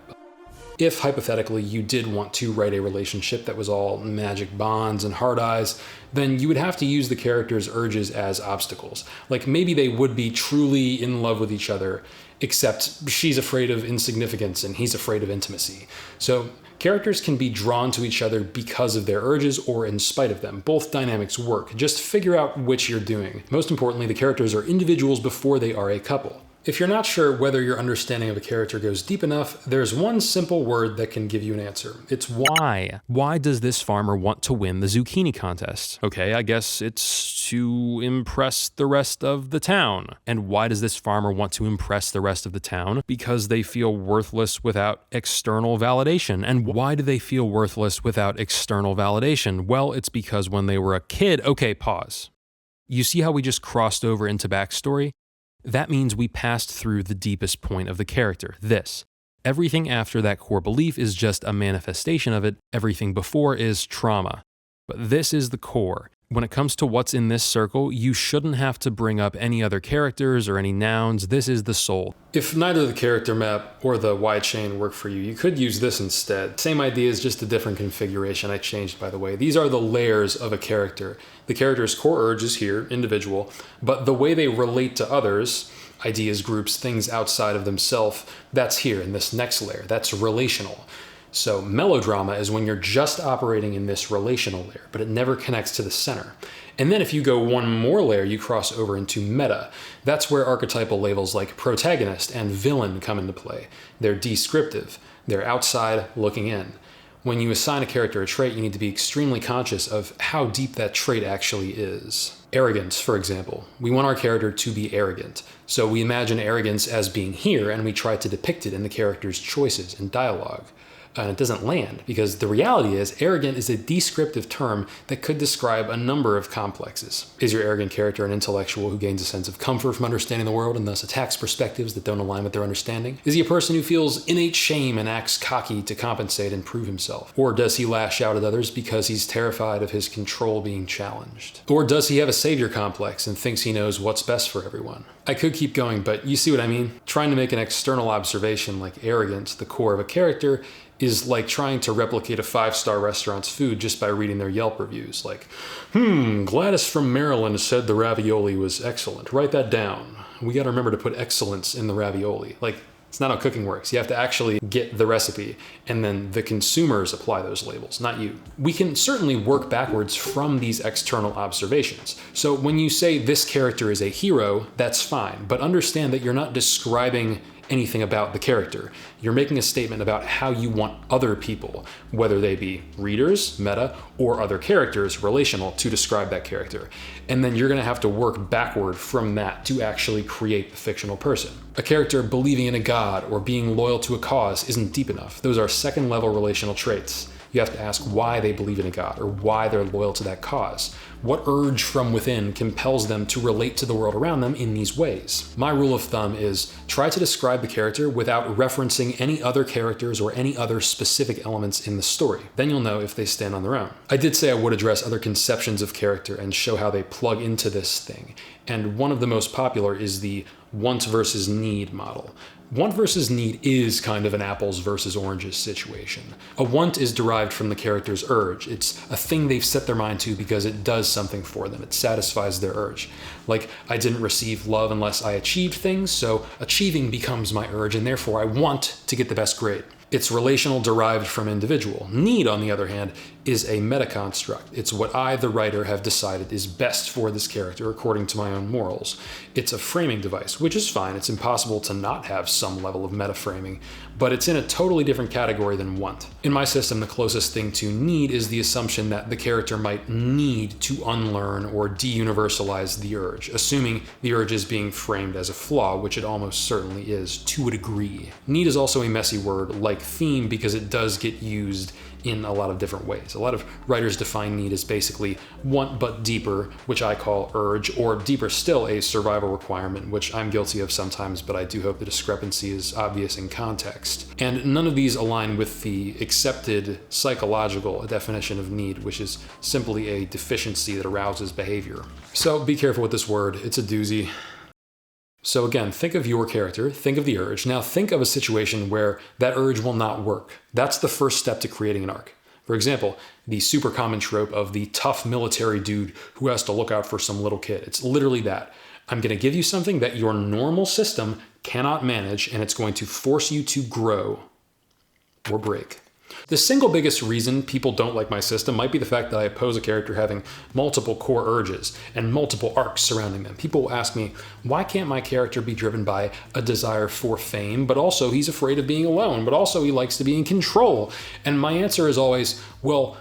S1: If, hypothetically, you did want to write a relationship that was all magic bonds and hard eyes, then you would have to use the characters' urges as obstacles. Like maybe they would be truly in love with each other, except she's afraid of insignificance and he's afraid of intimacy. So characters can be drawn to each other because of their urges or in spite of them. Both dynamics work. Just figure out which you're doing. Most importantly, the characters are individuals before they are a couple. If you're not sure whether your understanding of a character goes deep enough, there's one simple word that can give you an answer. It's why.
S3: Why does this farmer want to win the zucchini contest? Okay, I guess it's to impress the rest of the town. And why does this farmer want to impress the rest of the town? Because they feel worthless without external validation. And why do they feel worthless without external validation? Well, it's because when they were a kid... Okay, pause. You see how we just crossed over into backstory? That means we passed through the deepest point of the character, this. Everything after that core belief is just a manifestation of it, everything before is trauma. But this is the core. When it comes to what's in this circle, you shouldn't have to bring up any other characters or any nouns, this is the soul.
S1: If neither the character map or the Y chain work for you, you could use this instead. Same idea, is just a different configuration I changed, by the way. These are the layers of a character. The character's core urge is here, individual, but the way they relate to others, ideas, groups, things outside of themselves, that's here in this next layer. That's relational. So melodrama is when you're just operating in this relational layer, but it never connects to the center. And then if you go one more layer, you cross over into meta. That's where archetypal labels like protagonist and villain come into play. They're descriptive. They're outside looking in. When you assign a character a trait, you need to be extremely conscious of how deep that trait actually is. Arrogance, for example. We want our character to be arrogant. So we imagine arrogance as being here, and we try to depict it in the character's choices and dialogue. And it doesn't land, because the reality is arrogant is a descriptive term that could describe a number of complexes. Is your arrogant character an intellectual who gains a sense of comfort from understanding the world and thus attacks perspectives that don't align with their understanding? Is he a person who feels innate shame and acts cocky to compensate and prove himself? Or does he lash out at others because he's terrified of his control being challenged? Or does he have a savior complex and thinks he knows what's best for everyone? I could keep going, but you see what I mean? Trying to make an external observation like arrogance the core of a character is like trying to replicate a 5-star restaurant's food just by reading their Yelp reviews. Like, Gladys from Maryland said the ravioli was excellent. Write that down. We gotta remember to put excellence in the ravioli. Like, it's not how cooking works. You have to actually get the recipe, and then the consumers apply those labels, not you. We can certainly work backwards from these external observations. So when you say this character is a hero, that's fine, but understand that you're not describing anything about the character. You're making a statement about how you want other people, whether they be readers, meta, or other characters, relational, to describe that character. And then you're gonna have to work backward from that to actually create the fictional person. A character believing in a god or being loyal to a cause isn't deep enough. Those are second-level relational traits. You have to ask why they believe in a god or why they're loyal to that cause. What urge from within compels them to relate to the world around them in these ways? My rule of thumb is try to describe the character without referencing any other characters or any other specific elements in the story. Then you'll know if they stand on their own. I did say I would address other conceptions of character and show how they plug into this thing. And one of the most popular is the want versus need model. Want versus need is kind of an apples versus oranges situation. A want is derived from the character's urge. It's a thing they've set their mind to because it does something for them. It satisfies their urge. Like, I didn't receive love unless I achieved things, so achieving becomes my urge, and therefore I want to get the best grade. It's relational, derived from individual. Need, on the other hand, is a meta-construct. It's what I, the writer, have decided is best for this character according to my own morals. It's a framing device, which is fine. It's impossible to not have some level of meta-framing, but it's in a totally different category than want. In my system, the closest thing to need is the assumption that the character might need to unlearn or de-universalize the urge, assuming the urge is being framed as a flaw, which it almost certainly is to a degree. Need is also a messy word like theme because it does get used in a lot of different ways. A lot of writers define need as basically want but deeper, which I call urge, or deeper still, a survival requirement, which I'm guilty of sometimes, but I do hope the discrepancy is obvious in context. And none of these align with the accepted psychological definition of need, which is simply a deficiency that arouses behavior. So be careful with this word, it's a doozy. So again, think of your character, think of the urge. Now think of a situation where that urge will not work. That's the first step to creating an arc. For example, the super common trope of the tough military dude who has to look out for some little kid. It's literally that. I'm going to give you something that your normal system cannot manage, and it's going to force you to grow or break. The single biggest reason people don't like my system might be the fact that I oppose a character having multiple core urges and multiple arcs surrounding them. People will ask me, why can't my character be driven by a desire for fame, but also he's afraid of being alone, but also he likes to be in control? And my answer is always, well,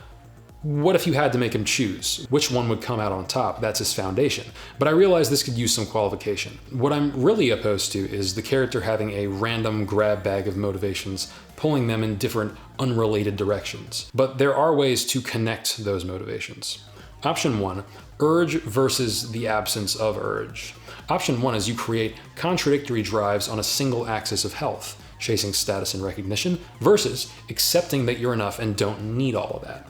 S1: what if you had to make him choose? Which one would come out on top? That's his foundation. But I realize this could use some qualification. What I'm really opposed to is the character having a random grab bag of motivations, pulling them in different unrelated directions. But there are ways to connect those motivations. Option 1, urge versus the absence of urge. Option 1 is you create contradictory drives on a single axis of health, chasing status and recognition, versus accepting that you're enough and don't need all of that.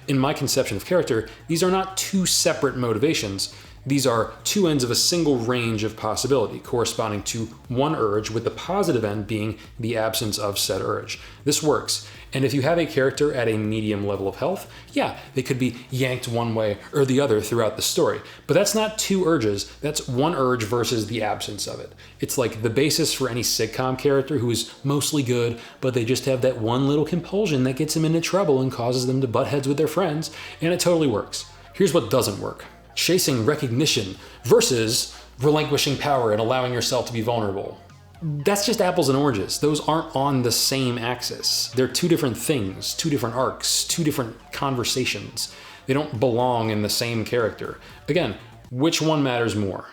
S1: In my conception of character, these are not two separate motivations. These are two ends of a single range of possibility, corresponding to one urge, with the positive end being the absence of said urge. This works. And if you have a character at a medium level of health, yeah, they could be yanked one way or the other throughout the story. But that's not two urges, that's one urge versus the absence of it. It's like the basis for any sitcom character who is mostly good, but they just have that one little compulsion that gets them into trouble and causes them to butt heads with their friends, and it totally works. Here's what doesn't work. Chasing recognition versus relinquishing power and allowing yourself to be vulnerable. That's just apples and oranges. Those aren't on the same axis. They're two different things, two different arcs, two different conversations. They don't belong in the same character. Again, which one matters more?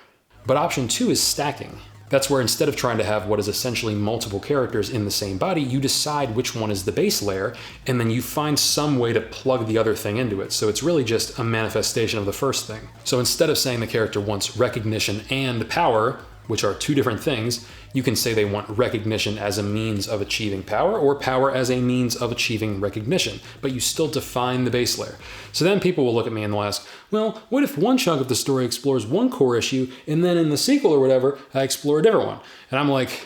S1: But option 2 is stacking. That's where instead of trying to have what is essentially multiple characters in the same body, you decide which one is the base layer, and then you find some way to plug the other thing into it. So it's really just a manifestation of the first thing. So instead of saying the character wants recognition and power, which are two different things, you can say they want recognition as a means of achieving power, or power as a means of achieving recognition, but you still define the base layer. So then people will look at me and they'll ask, well, what if one chunk of the story explores one core issue, and then in the sequel or whatever, I explore a different one? And I'm like,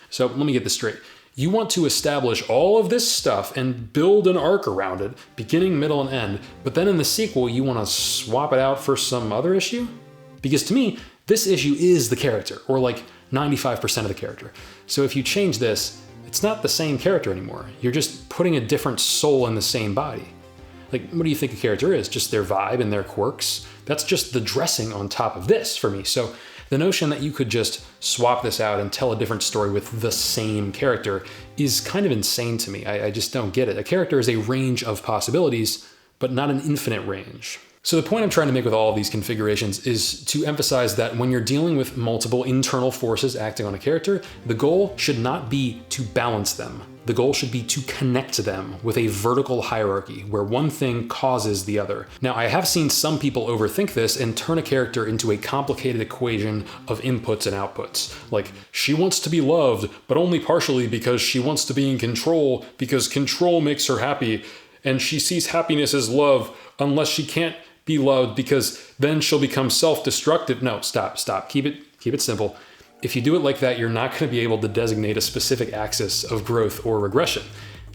S1: so let me get this straight. You want to establish all of this stuff and build an arc around it, beginning, middle, and end, but then in the sequel, you want to swap it out for some other issue? Because to me, this issue is the character, or like 95% of the character. So if you change this, it's not the same character anymore. You're just putting a different soul in the same body. Like, what do you think a character is? Just their vibe and their quirks? That's just the dressing on top of this for me. So the notion that you could just swap this out and tell a different story with the same character is kind of insane to me. I just don't get it. A character is a range of possibilities, but not an infinite range. So the point I'm trying to make with all of these configurations is to emphasize that when you're dealing with multiple internal forces acting on a character, the goal should not be to balance them. The goal should be to connect them with a vertical hierarchy where one thing causes the other. Now, I have seen some people overthink this and turn a character into a complicated equation of inputs and outputs. Like, she wants to be loved, but only partially because she wants to be in control because control makes her happy, and she sees happiness as love unless she can't be loved because then she'll become self-destructive. No, stop. Keep it simple. If you do it like that, you're not going to be able to designate a specific axis of growth or regression.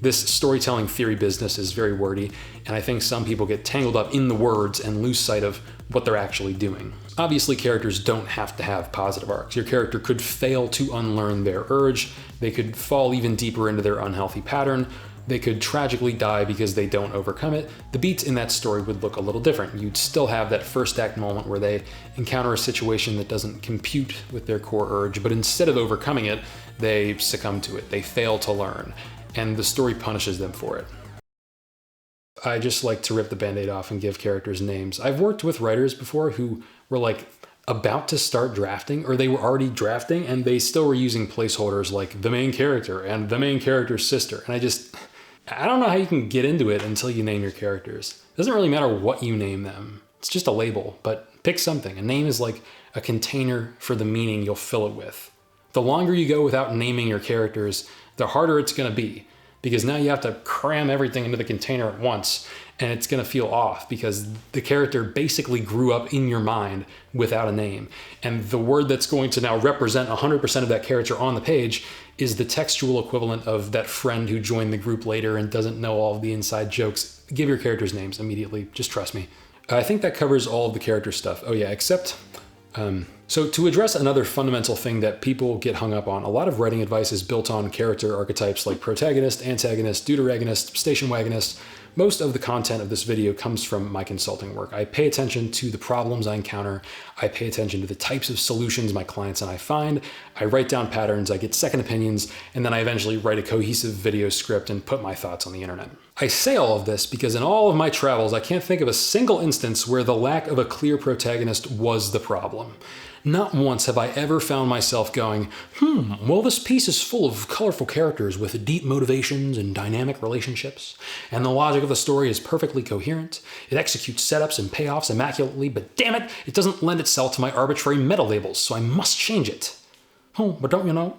S1: This storytelling theory business is very wordy, and I think some people get tangled up in the words and lose sight of what they're actually doing. Obviously, characters don't have to have positive arcs. Your character could fail to unlearn their urge. They could fall even deeper into their unhealthy pattern. They could tragically die because they don't overcome it. The beats in that story would look a little different. You'd still have that first act moment where they encounter a situation that doesn't compute with their core urge, but instead of overcoming it, they succumb to it. They fail to learn, and the story punishes them for it. I just like to rip the Band-Aid off and give characters names. I've worked with writers before who were like about to start drafting, or they were already drafting, and they still were using placeholders like the main character and the main character's sister. And I don't know how you can get into it until you name your characters. It doesn't really matter what you name them. It's just a label, but pick something. A name is like a container for the meaning you'll fill it with. The longer you go without naming your characters, the harder it's going to be, because now you have to cram everything into the container at once, and it's going to feel off because the character basically grew up in your mind without a name. And the word that's going to now represent 100% of that character on the page is the textual equivalent of that friend who joined the group later and doesn't know all of the inside jokes. Give your characters names immediately. Just trust me. I think that covers all of the character stuff. Oh yeah, except... So to address another fundamental thing that people get hung up on, a lot of writing advice is built on character archetypes like protagonist, antagonist, deuteragonist, station wagonist. Most of the content of this video comes from my consulting work. I pay attention to the problems I encounter. I pay attention to the types of solutions my clients and I find. I write down patterns, I get second opinions, and then I eventually write a cohesive video script and put my thoughts on the internet. I say all of this because in all of my travels, I can't think of a single instance where the lack of a clear protagonist was the problem. Not once have I ever found myself going, well, this piece is full of colorful characters with deep motivations and dynamic relationships, and the logic of the story is perfectly coherent. It executes setups and payoffs immaculately, but damn it, it doesn't lend itself to my arbitrary meta labels, so I must change it. Oh, but don't you know?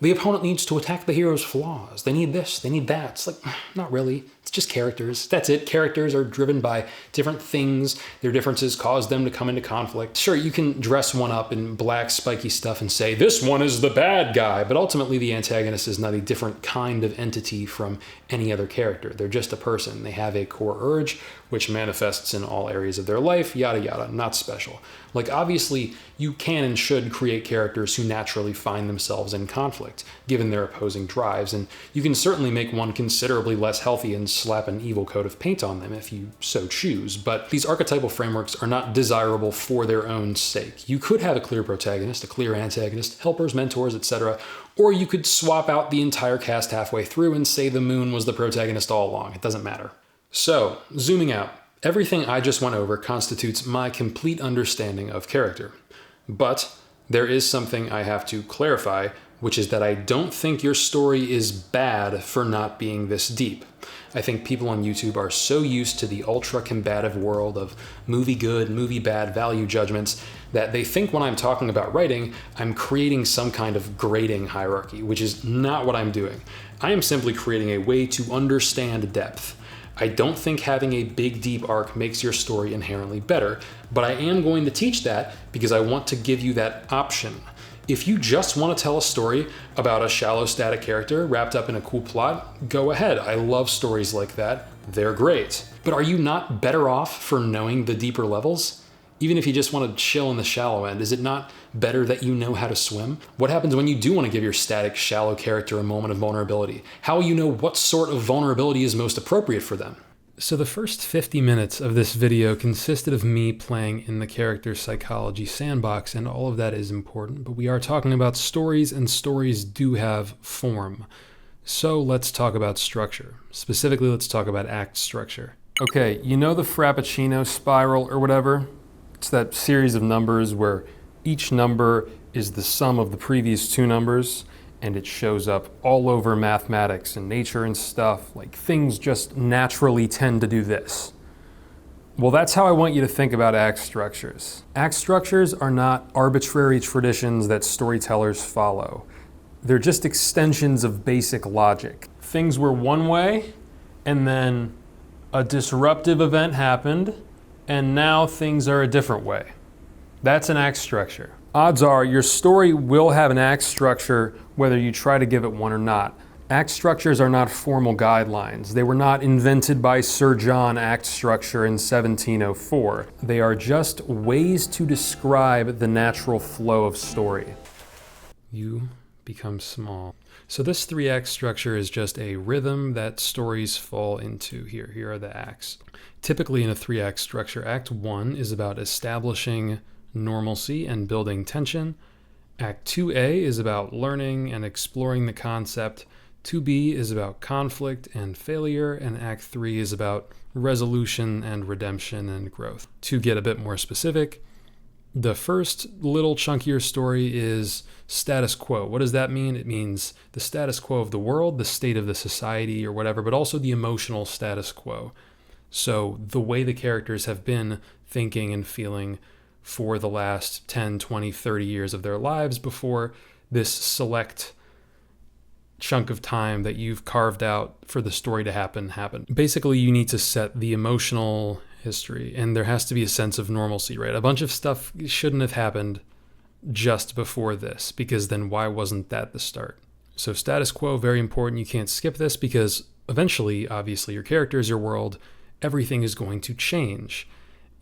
S1: The opponent needs to attack the hero's flaws. They need this, they need that. It's like, not really. It's just characters. That's it. Characters are driven by different things. Their differences cause them to come into conflict. Sure, you can dress one up in black, spiky stuff and say, this one is the bad guy, but ultimately the antagonist is not a different kind of entity from any other character. They're just a person. They have a core urge, which manifests in all areas of their life, yada yada, not special. Like, obviously, you can and should create characters who naturally find themselves in conflict, given their opposing drives, and you can certainly make one considerably less healthy and slap an evil coat of paint on them if you so choose, but these archetypal frameworks are not desirable for their own sake. You could have a clear protagonist, a clear antagonist, helpers, mentors, etc., or you could swap out the entire cast halfway through and say the moon was the protagonist all along. It doesn't matter. So, zooming out, everything I just went over constitutes my complete understanding of character. But There is something I have to clarify, which is that I don't think your story is bad for not being this deep. I think people on YouTube are so used to the ultra-combative world of movie good, movie bad value judgments that they think when I'm talking about writing, I'm creating some kind of grading hierarchy, which is not what I'm doing. I am simply creating a way to understand depth. I don't think having a big, deep arc makes your story inherently better, but I am going to teach that because I want to give you that option. If you just want to tell a story about a shallow, static character wrapped up in a cool plot, go ahead. I love stories like that. They're great. But are you not better off for knowing the deeper levels? Even if you just want to chill in the shallow end, is it not better that you know how to swim? What happens when you do want to give your static, shallow character a moment of vulnerability? How will you know what sort of vulnerability is most appropriate for them? So the first 50 minutes of this video consisted of me playing in the character psychology sandbox, and all of that is important, but we are talking about stories, and stories do have form. So let's talk about structure. Specifically, let's talk about act structure. Okay, you know the Frappuccino spiral or whatever? It's that series of numbers where each number is the sum of the previous two numbers, and it shows up all over mathematics and nature and stuff. Like, things just naturally tend to do this. Well, that's how I want you to think about act structures. Act structures are not arbitrary traditions that storytellers follow. They're just extensions of basic logic. Things were one way, and then a disruptive event happened, and now things are a different way. That's an act structure. Odds are your story will have an act structure whether you try to give it one or not. Act structures are not formal guidelines. They were not invented by Sir John Act Structure in 1704. They are just ways to describe the natural flow of story. You become small. So this 3-act structure is just a rhythm that stories fall into. Here are the acts. Typically in a 3-act structure, Act 1 is about establishing normalcy and building tension. Act 2A is about learning and exploring the concept. 2B is about conflict and failure, and Act 3 is about resolution and redemption and growth. To get a bit more specific, the first little chunkier story is status quo. What does that mean? It means the status quo of the world, the state of the society or whatever, but also the emotional status quo. So the way the characters have been thinking and feeling for the last 10, 20, 30 years of their lives before this select chunk of time that you've carved out for the story to happen. Basically, you need to set the emotional history, and there has to be a sense of normalcy, right? A bunch of stuff shouldn't have happened just before this, because then why wasn't that the start? So status quo, very important. You can't skip this because eventually, obviously, your characters, your world, everything is going to change.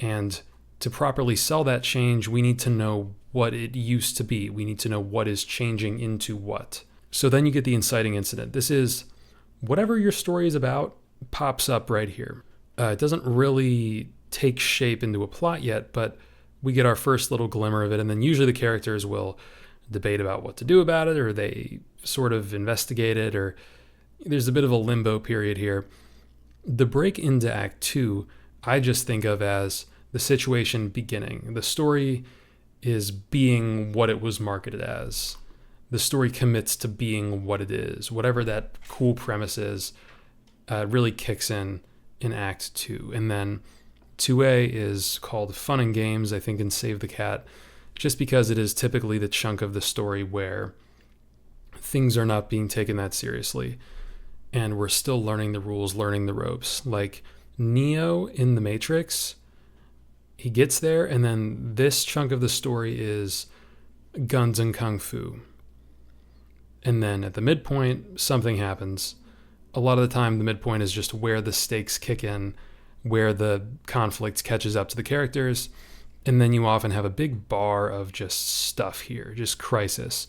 S1: And to properly sell that change, we need to know what it used to be. We need to know what is changing into what. So then you get the inciting incident. This is whatever your story is about pops up right here. It doesn't really take shape into a plot yet, but we get our first little glimmer of it, and then usually the characters will debate about what to do about it, or they sort of investigate it, or there's a bit of a limbo period here. The break into Act 2, I just think of as the situation beginning. The story is being what it was marketed as. The story commits to being what it is. Whatever that cool premise is, really kicks in Act 2. And then 2A is called Fun and Games, I think, in Save the Cat, just because it is typically the chunk of the story where things are not being taken that seriously, and we're still learning the rules, learning the ropes. Like Neo in The Matrix, he gets there, and then this chunk of the story is guns and kung fu. And then at the midpoint, something happens. A lot of the time, the midpoint is just where the stakes kick in, where the conflict catches up to the characters, and then you often have a big bar of just stuff here, just crisis,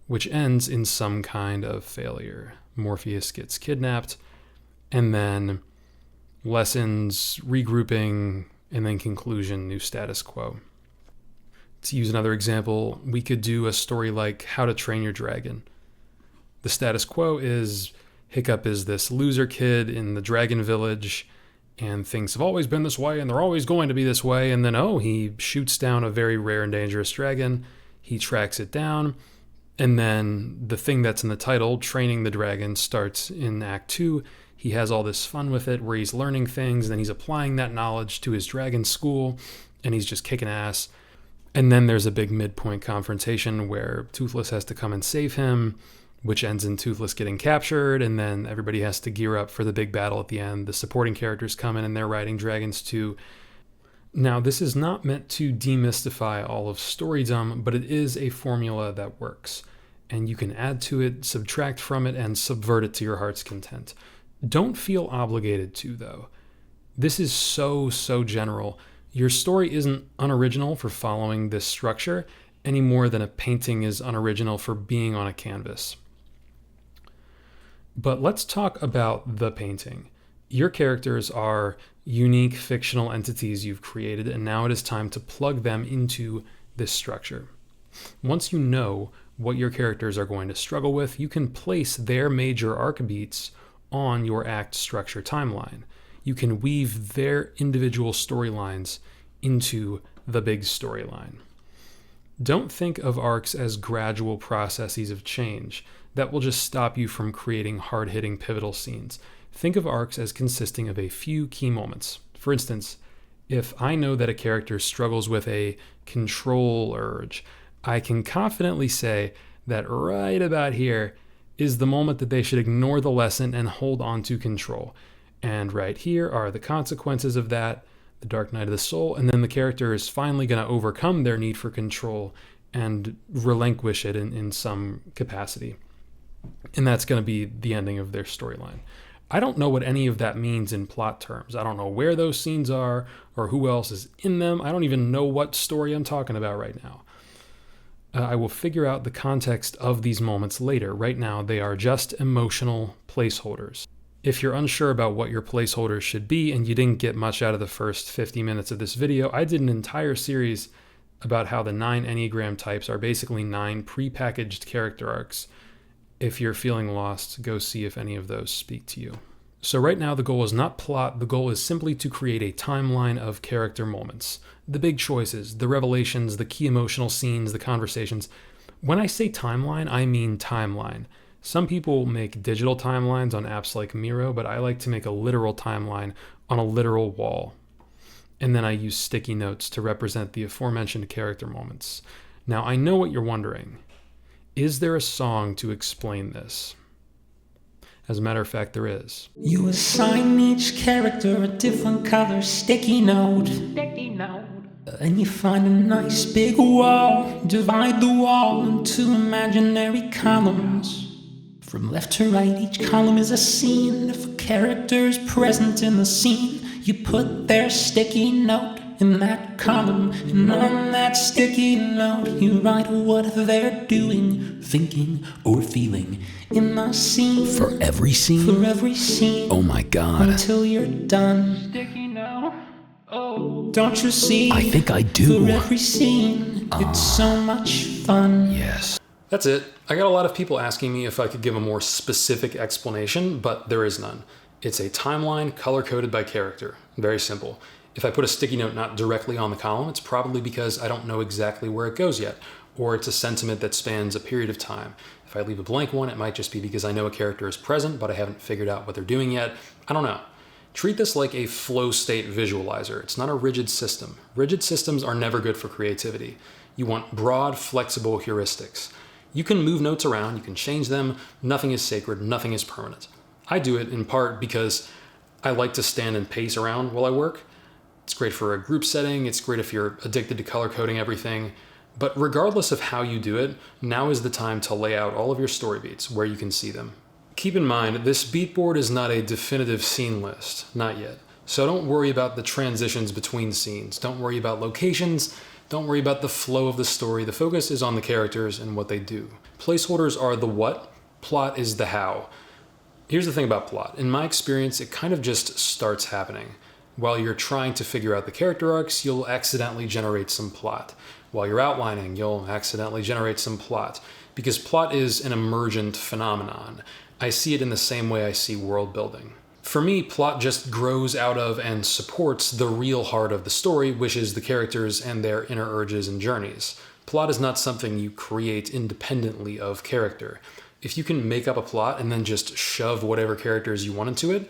S1: which ends in some kind of failure. Morpheus gets kidnapped, and then lessons, regrouping, and then conclusion, new status quo. To use another example, we could do a story like How to Train Your Dragon. The status quo is Hiccup is this loser kid in the dragon village, and things have always been this way, and they're always going to be this way, and then, he shoots down a very rare and dangerous dragon, he tracks it down, and then the thing that's in the title, Training the Dragon, starts in Act 2. He has all this fun with it where he's learning things, then he's applying that knowledge to his dragon school, and he's just kicking ass. And then there's a big midpoint confrontation where Toothless has to come and save him, which ends in Toothless getting captured, and then everybody has to gear up for the big battle at the end. The supporting characters come in and they're riding dragons too. Now, this is not meant to demystify all of storydom, but it is a formula that works. And you can add to it, subtract from it, and subvert it to your heart's content. Don't feel obligated to, though. This is so general. Your story isn't unoriginal for following this structure any more than a painting is unoriginal for being on a canvas. But let's talk about the painting. Your characters are unique fictional entities you've created, and now it is time to plug them into this structure. Once you know what your characters are going to struggle with, you can place their major arc beats on your act structure timeline. You can weave their individual storylines into the big storyline. Don't think of arcs as gradual processes of change that will just stop you from creating hard-hitting pivotal scenes. Think of arcs as consisting of a few key moments. For instance, if I know that a character struggles with a control urge, I can confidently say that right about here is the moment that they should ignore the lesson and hold on to control. And right here are the consequences of that, the dark night of the soul, and then the character is finally going to overcome their need for control and relinquish it in some capacity. And that's going to be the ending of their storyline. I don't know what any of that means in plot terms. I don't know where those scenes are or who else is in them. I don't even know what story I'm talking about right now. I will figure out the context of these moments later. Right now, they are just emotional placeholders. If you're unsure about what your placeholders should be and you didn't get much out of the first 50 minutes of this video, I did an entire series about how the 9 Enneagram types are basically 9 prepackaged character arcs. If you're feeling lost, go see if any of those speak to you. So right now, the goal is not plot. The goal is simply to create a timeline of character moments. The big choices, the revelations, the key emotional scenes, the conversations. When I say timeline, I mean timeline. Some people make digital timelines on apps like Miro, but I like to make a literal timeline on a literal wall. And then I use sticky notes to represent the aforementioned character moments. Now, I know what you're wondering. Is there a song to explain this? As a matter of fact, there is.
S4: You assign each character a different color sticky note. And you find a nice big wall. Divide the wall into imaginary columns. From left to right, each column is a scene. If a character is present in the scene, you put their sticky note in that column. And on that sticky note, you write what they're doing, thinking, or feeling in the scene.
S5: For every scene?
S4: For every scene.
S5: Oh my god.
S4: Until you're done. Sticky note. Oh, don't you see?
S5: I think I do.
S4: For every scene, it's so much fun.
S5: Yes.
S1: That's it. I got a lot of people asking me if I could give a more specific explanation, but there is none. It's a timeline color-coded by character. Very simple. If I put a sticky note not directly on the column, it's probably because I don't know exactly where it goes yet, or it's a sentiment that spans a period of time. If I leave a blank one, it might just be because I know a character is present, but I haven't figured out what they're doing yet. I don't know. Treat this like a flow state visualizer. It's not a rigid system. Rigid systems are never good for creativity. You want broad, flexible heuristics. You can move notes around, you can change them. Nothing is sacred, nothing is permanent. I do it in part because I like to stand and pace around while I work. It's great for a group setting. It's great if you're addicted to color coding everything. But regardless of how you do it, now is the time to lay out all of your story beats where you can see them. Keep in mind, this beat board is not a definitive scene list, not yet. So don't worry about the transitions between scenes. Don't worry about locations. Don't worry about the flow of the story. The focus is on the characters and what they do. Placeholders are the what, plot is the how. Here's the thing about plot. In my experience, it kind of just starts happening. While you're trying to figure out the character arcs, you'll accidentally generate some plot. While you're outlining, you'll accidentally generate some plot. Because plot is an emergent phenomenon. I see it in the same way I see world building. For me, plot just grows out of and supports the real heart of the story, which is the characters and their inner urges and journeys. Plot is not something you create independently of character. If you can make up a plot and then just shove whatever characters you want into it,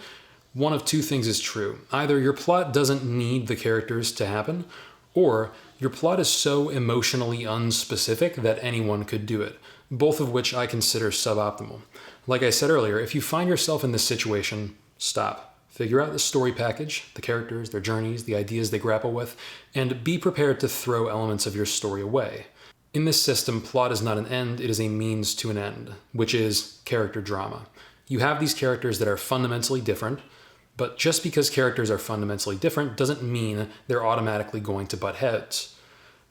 S1: one of two things is true. Either your plot doesn't need the characters to happen, or your plot is so emotionally unspecific that anyone could do it, both of which I consider suboptimal. Like I said earlier, if you find yourself in this situation, stop. Figure out the story package, the characters, their journeys, the ideas they grapple with, and be prepared to throw elements of your story away. In this system, plot is not an end, it is a means to an end, which is character drama. You have these characters that are fundamentally different, but just because characters are fundamentally different doesn't mean they're automatically going to butt heads.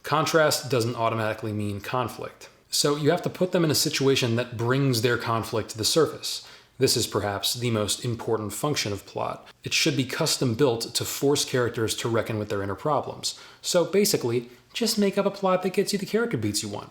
S1: Contrast doesn't automatically mean conflict. So you have to put them in a situation that brings their conflict to the surface. This is perhaps the most important function of plot. It should be custom built to force characters to reckon with their inner problems. So basically, just make up a plot that gets you the character beats you want.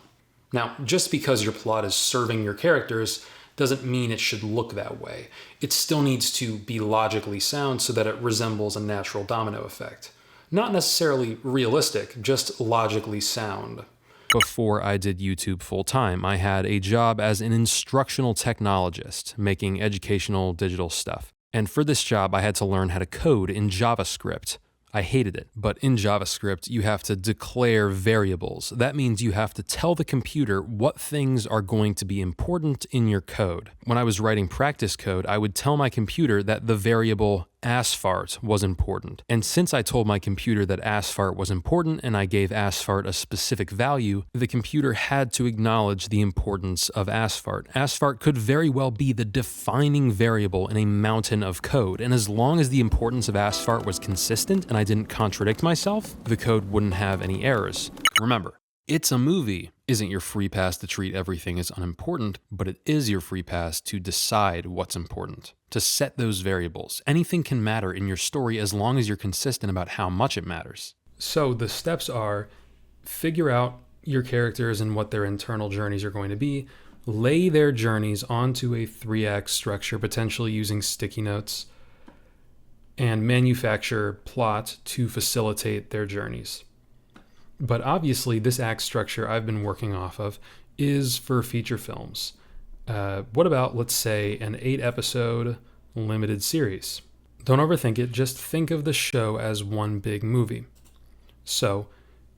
S1: Now, just because your plot is serving your characters doesn't mean it should look that way. It still needs to be logically sound so that it resembles a natural domino effect. Not necessarily realistic, just logically sound.
S3: Before I did YouTube full-time, I had a job as an instructional technologist, making educational digital stuff. And for this job, I had to learn how to code in JavaScript. I hated it, but in JavaScript, you have to declare variables. That means you have to tell the computer what things are going to be important in your code. When I was writing practice code, I would tell my computer that the variable asphalt was important. And since I told my computer that asphalt was important and I gave asphalt a specific value, the computer had to acknowledge the importance of asphalt. Asphalt could very well be the defining variable in a mountain of code, and as long as the importance of asphalt was consistent and I didn't contradict myself, the code wouldn't have any errors. Remember, It's a Movie isn't your free pass to treat everything as unimportant, but it is your free pass to decide what's important, to set those variables. Anything can matter in your story as long as you're consistent about how much it matters.
S1: So the steps are figure out your characters and what their internal journeys are going to be, lay their journeys onto a 3-act structure, potentially using sticky notes, and manufacture plot to facilitate their journeys. But obviously, this act structure I've been working off of is for feature films. What about, let's say, an 8-episode limited series? Don't overthink it, just think of the show as one big movie. So,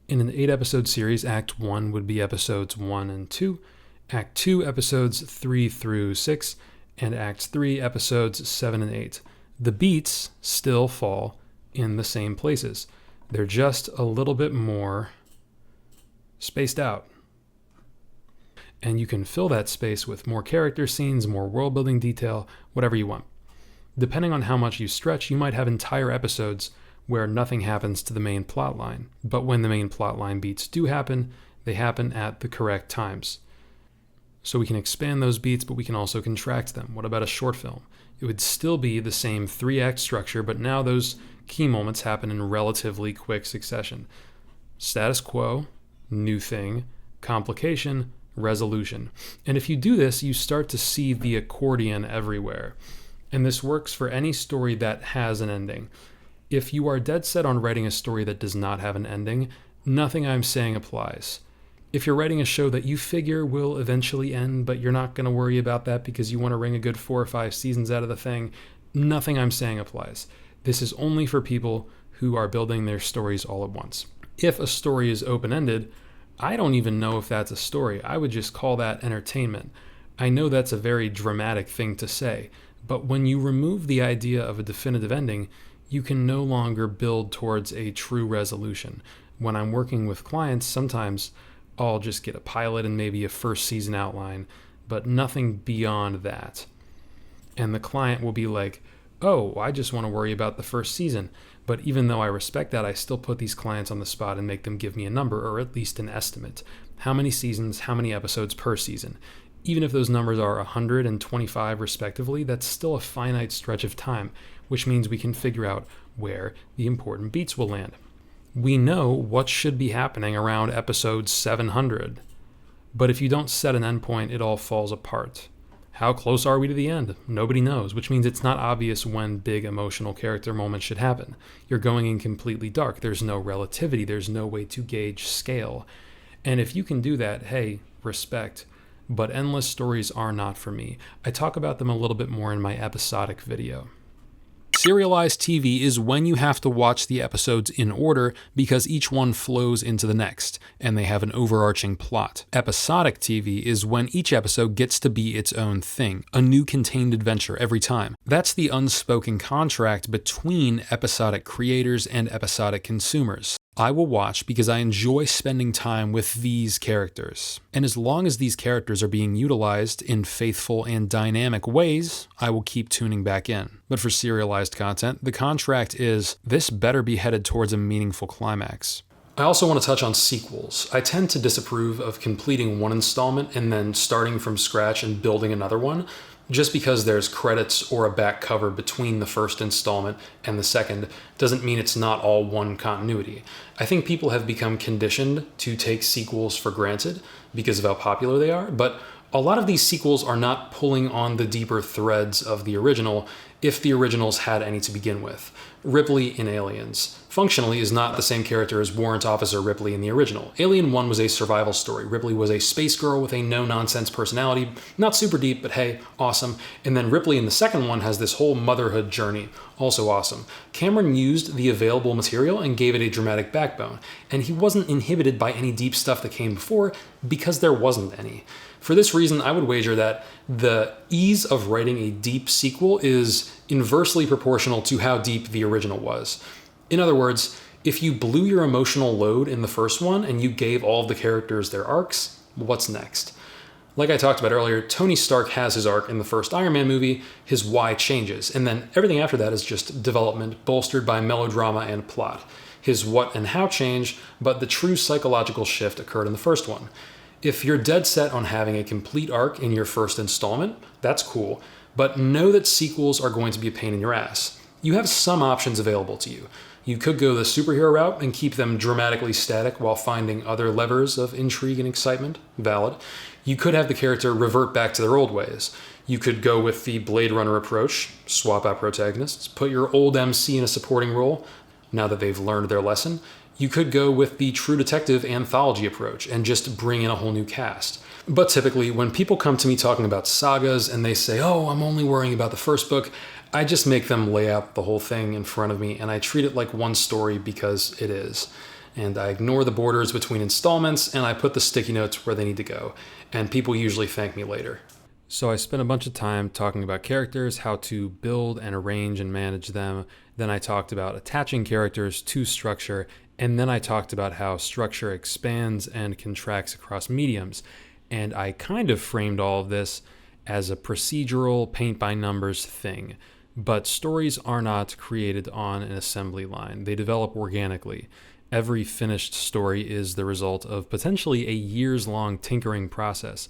S1: in an 8-episode series, Act 1 would be episodes 1 and 2, Act 2, episodes 3 through 6, and Act 3, episodes 7 and 8. The beats still fall in the same places. They're just a little bit more spaced out. And you can fill that space with more character scenes, more world building detail, whatever you want. Depending on how much you stretch, you might have entire episodes where nothing happens to the main plot line. But when the main plot line beats do happen, they happen at the correct times. So we can expand those beats, but we can also contract them. What about a short film? It would still be the same 3-act structure, but now those key moments happen in relatively quick succession. Status quo, new thing, complication, resolution. And if you do this, you start to see the accordion everywhere. And this works for any story that has an ending. If you are dead set on writing a story that does not have an ending, nothing I'm saying applies. If you're writing a show that you figure will eventually end, but you're not going to worry about that because you want to wring a good 4 or 5 seasons out of the thing, nothing I'm saying applies. This is only for people who are building their stories all at once. If a story is open-ended, I don't even know if that's a story. I would just call that entertainment. I know that's a very dramatic thing to say, but when you remove the idea of a definitive ending, you can no longer build towards a true resolution. When I'm working with clients, sometimes I'll just get a pilot and maybe a first season outline, but nothing beyond that. And the client will be like, oh, I just want to worry about the first season. But even though I respect that, I still put these clients on the spot and make them give me a number, or at least an estimate. How many seasons, how many episodes per season? Even if those numbers are 100 and 25 respectively, that's still a finite stretch of time, which means we can figure out where the important beats will land. We know what should be happening around episode 700. But if you don't set an endpoint, it all falls apart. How close are we to the end? Nobody knows, which means it's not obvious when big emotional character moments should happen. You're going in completely dark. There's no relativity. There's no way to gauge scale. And if you can do that, hey, respect. But endless stories are not for me. I talk about them a little bit more in my episodic video. Serialized TV is when you have to watch the episodes in order because each one flows into the next, and they have an overarching plot. Episodic TV is when each episode gets to be its own thing, a new contained adventure every time. That's the unspoken contract between episodic creators and episodic consumers. I will watch because I enjoy spending time with these characters. And as long as these characters are being utilized in faithful and dynamic ways, I will keep tuning back in. But for serialized content, the contract is this better be headed towards a meaningful climax. I also want to touch on sequels. I tend to disapprove of completing one installment and then starting from scratch and building another one, just because there's credits or a back cover between the first installment and the second doesn't mean it's not all one continuity. I think people have become conditioned to take sequels for granted because of how popular they are, but a lot of these sequels are not pulling on the deeper threads of the original if the originals had any to begin with. Ripley in Aliens functionally is not the same character as Warrant Officer Ripley in the original. Alien 1 was a survival story. Ripley was a space girl with a no-nonsense personality. Not super deep, but hey, awesome. And then Ripley in the second one has this whole motherhood journey. Also awesome. Cameron used the available material and gave it a dramatic backbone. And he wasn't inhibited by any deep stuff that came before because there wasn't any. For this reason, I would wager that the ease of writing a deep sequel is inversely proportional to how deep the original was. In other words, if you blew your emotional load in the first one and you gave all of the characters their arcs, what's next? Like I talked about earlier, Tony Stark has his arc in the first Iron Man movie, his why changes, and then everything after that is just development bolstered by melodrama and plot. His what and how change, but the true psychological shift occurred in the first one. If you're dead set on having a complete arc in your first installment, that's cool, but know that sequels are going to be a pain in your ass. You have some options available to you. You could go the superhero route and keep them dramatically static while finding other levers of intrigue and excitement. Valid. You could have the character revert back to their old ways. You could go with the Blade Runner approach, swap out protagonists, put your old MC in a supporting role now that they've learned their lesson. You could go with the True Detective anthology approach and just bring in a whole new cast. But typically, when people come to me talking about sagas and they say, oh, I'm only worrying about the first book, I just make them lay out the whole thing in front of me and I treat it like one story because it is. And I ignore the borders between installments and I put the sticky notes where they need to go. And people usually thank me later. So I spent a bunch of time talking about characters, how to build and arrange and manage them. Then I talked about attaching characters to structure. And then I talked about how structure expands and contracts across mediums. And I kind of framed all of this as a procedural paint-by-numbers thing. But stories are not created on an assembly line. They develop organically. Every finished story is the result of potentially a years-long tinkering process.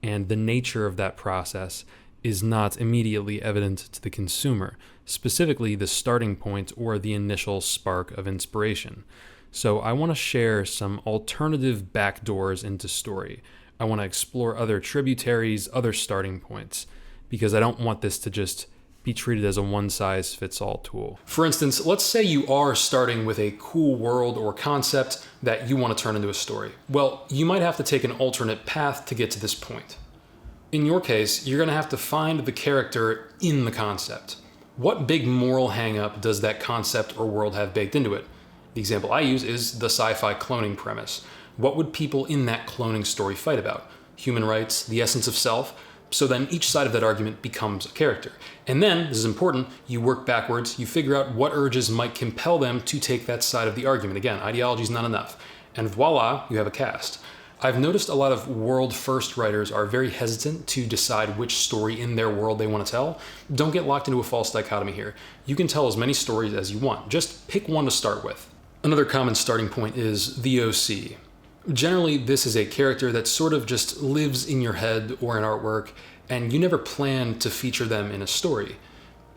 S1: And the nature of that process is not immediately evident to the consumer, specifically the starting point or the initial spark of inspiration. So I want to share some alternative backdoors into story. I want to explore other tributaries, other starting points, because I don't want this to just be treated as a one-size-fits-all tool. For instance, let's say you are starting with a cool world or concept that you want to turn into a story. Well, you might have to take an alternate path to get to this point. In your case, you're going to have to find the character in the concept. What big moral hang-up does that concept or world have baked into it? The example I use is the sci-fi cloning premise. What would people in that cloning story fight about? Human rights, the essence of self? So then each side of that argument becomes a character. And then, this is important, you work backwards, you figure out what urges might compel them to take that side of the argument. Again, ideology is not enough. And voila, you have a cast. I've noticed a lot of world-first writers are very hesitant to decide which story in their world they want to tell. Don't get locked into a false dichotomy here. You can tell as many stories as you want. Just pick one to start with. Another common starting point is the OC. Generally, this is a character that sort of just lives in your head or in artwork, and you never plan to feature them in a story.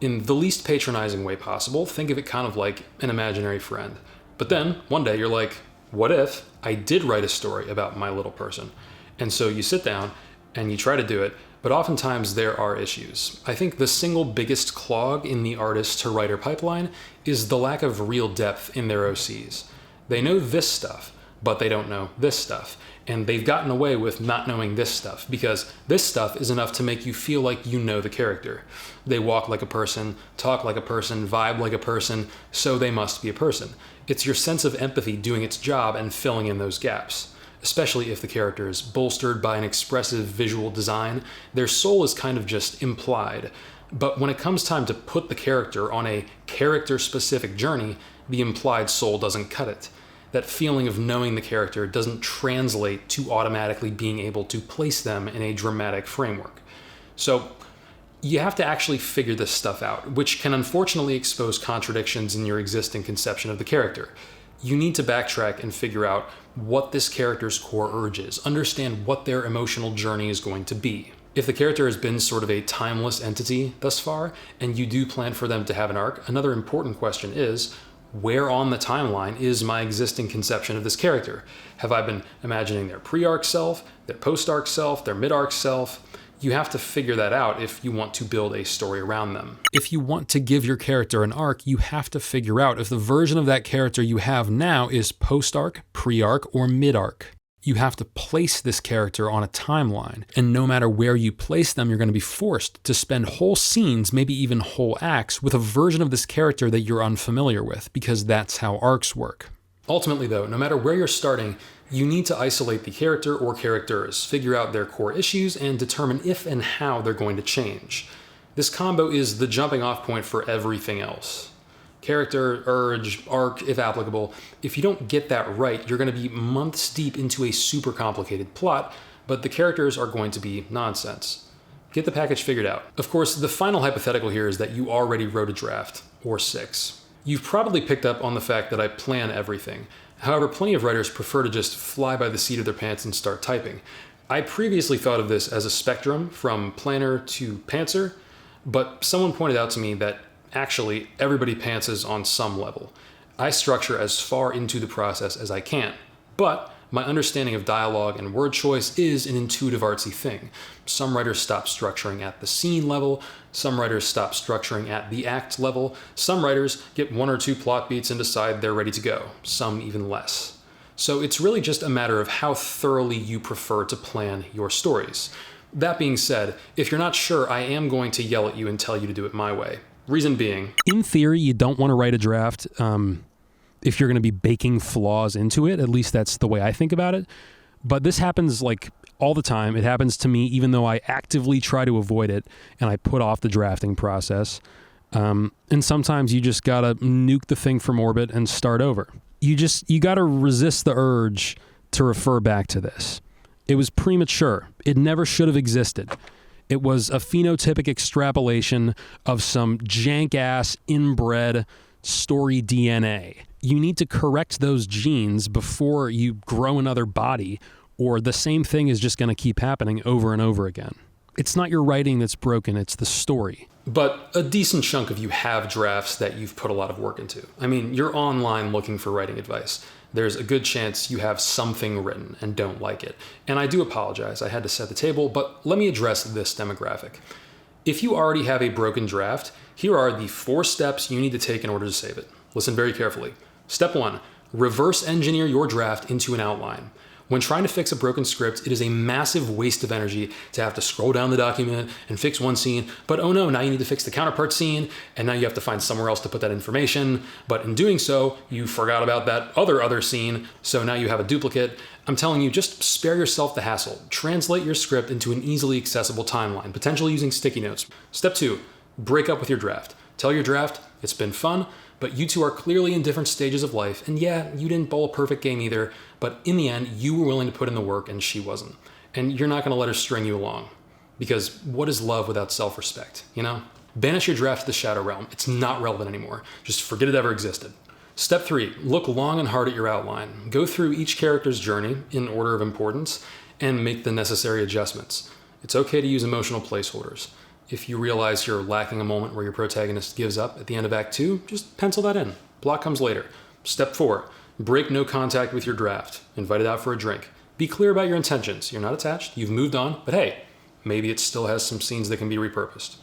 S1: In the least patronizing way possible, think of it kind of like an imaginary friend. But then, one day you're like, what if I did write a story about my little person? And so you sit down and you try to do it, but oftentimes there are issues. I think the single biggest clog in the artist to writer pipeline is the lack of real depth in their OCs. They know this stuff, but they don't know this stuff. And they've gotten away with not knowing this stuff because this stuff is enough to make you feel like you know the character. They walk like a person, talk like a person, vibe like a person, so they must be a person. It's your sense of empathy doing its job and filling in those gaps. Especially if the character is bolstered by an expressive visual design, their soul is kind of just implied. But when it comes time to put the character on a character-specific journey, the implied soul doesn't cut it. That feeling of knowing the character doesn't translate to automatically being able to place them in a dramatic framework. So you have to actually figure this stuff out, which can unfortunately expose contradictions in your existing conception of the character. You need to backtrack and figure out what this character's core urge is, understand what their emotional journey is going to be. If the character has been sort of a timeless entity thus far, and you do plan for them to have an arc, another important question is, where on the timeline is my existing conception of this character? Have I been imagining their pre-arc self, their post-arc self, their mid-arc self? You have to figure that out if you want to build a story around them. If you want to give your character an arc, you have to figure out if the version of that character you have now is post-arc, pre-arc, or mid-arc. You have to place this character on a timeline, and no matter where you place them, you're going to be forced to spend whole scenes, maybe even whole acts, with a version of this character that you're unfamiliar with, because that's how arcs work. Ultimately though, no matter where you're starting, you need to isolate the character or characters, figure out their core issues, and determine if and how they're going to change. This combo is the jumping off point for everything else. Character, urge, arc, if applicable. If you don't get that right, you're going to be months deep into a super complicated plot, but the characters are going to be nonsense. Get the package figured out. Of course, the final hypothetical here is that you already wrote a draft, or 6. You've probably picked up on the fact that I plan everything. However, plenty of writers prefer to just fly by the seat of their pants and start typing. I previously thought of this as a spectrum from planner to pantser, but someone pointed out to me that actually everybody pantses on some level. I structure as far into the process as I can, but my understanding of dialogue and word choice is an intuitive artsy thing. Some writers stop structuring at the scene level, some writers stop structuring at the act level, some writers get 1 or 2 plot beats and decide they're ready to go, some even less. So it's really just a matter of how thoroughly you prefer to plan your stories. That being said, if you're not sure, I am going to yell at you and tell you to do it my way. Reason being, in theory, you don't want to write a draft if you're going to be baking flaws into it. At least that's the way I think about it. But this happens like all the time. It happens to me even though I actively try to avoid it and I put off the drafting process. And sometimes you just got to nuke the thing from orbit and start over. You got to resist the urge to refer back to this. It was premature. It never should have existed. It was a phenotypic extrapolation of some jank-ass inbred story DNA. You need to correct those genes before you grow another body, or the same thing is just going to keep happening over and over again. It's not your writing that's broken, it's the story. But a decent chunk of you have drafts that you've put a lot of work into. I mean, you're online looking for writing advice. There's a good chance you have something written and don't like it. And I do apologize, I had to set the table, but let me address this demographic. If you already have a broken draft, here are the 4 steps you need to take in order to save it. Listen very carefully. Step 1, reverse engineer your draft into an outline. When trying to fix a broken script, it is a massive waste of energy to have to scroll down the document and fix one scene, but oh no, now you need to fix the counterpart scene, and now you have to find somewhere else to put that information, but in doing so, you forgot about that other scene, so now you have a duplicate. I'm telling you, just spare yourself the hassle. Translate your script into an easily accessible timeline, potentially using sticky notes. Step 2, break up with your draft. Tell your draft, it's been fun, but you two are clearly in different stages of life, and yeah, you didn't bowl a perfect game either, but in the end, you were willing to put in the work and she wasn't. And you're not gonna let her string you along. Because what is love without self-respect, you know? Banish your draft to the shadow realm. It's not relevant anymore. Just forget it ever existed. Step 3, look long and hard at your outline. Go through each character's journey in order of importance and make the necessary adjustments. It's okay to use emotional placeholders. If you realize you're lacking a moment where your protagonist gives up at the end of Act 2, just pencil that in. Plot comes later. Step 4, break no contact with your draft. Invite it out for a drink. Be clear about your intentions. You're not attached, you've moved on, but hey, maybe it still has some scenes that can be repurposed.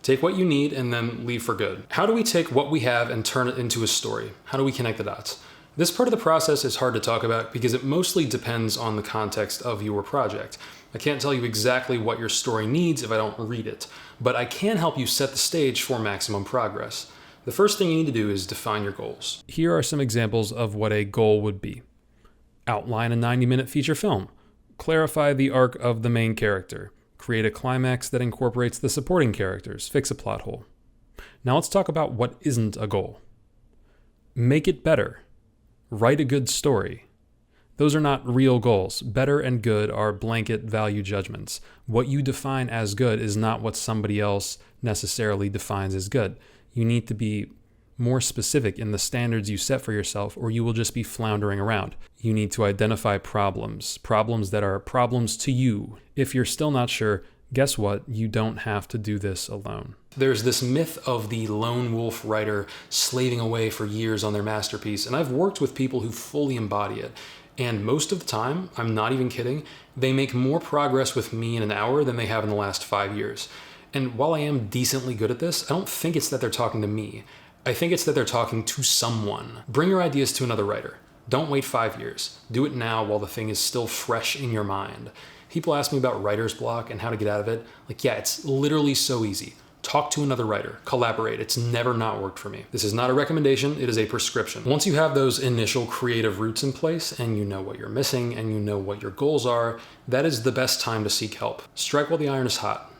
S1: Take what you need and then leave for good. How do we take what we have and turn it into a story? How do we connect the dots? This part of the process is hard to talk about because it mostly depends on the context of your project. I can't tell you exactly what your story needs if I don't read it, but I can help you set the stage for maximum progress. The first thing you need to do is define your goals. Here are some examples of what a goal would be. Outline a 90-minute feature film. Clarify the arc of the main character. Create a climax that incorporates the supporting characters. Fix a plot hole. Now let's talk about what isn't a goal. Make it better. Write a good story. Those are not real goals. Better and good are blanket value judgments. What you define as good is not what somebody else necessarily defines as good. You need to be more specific in the standards you set for yourself, or you will just be floundering around. You need to identify problems that are problems to you. If you're still not sure, guess what? You don't have to do this alone. There's this myth of the lone wolf writer slaving away for years on their masterpiece, and I've worked with people who fully embody it. And most of the time, I'm not even kidding, they make more progress with me in an hour than they have in the last 5 years. And while I am decently good at this, I don't think it's that they're talking to me. I think it's that they're talking to someone. Bring your ideas to another writer. Don't wait 5 years. Do it now while the thing is still fresh in your mind. People ask me about writer's block and how to get out of it. Like, yeah, it's literally so easy. Talk to another writer, collaborate. It's never not worked for me. This is not a recommendation, it is a prescription. Once you have those initial creative roots in place and you know what you're missing and you know what your goals are, that is the best time to seek help. Strike while the iron is hot.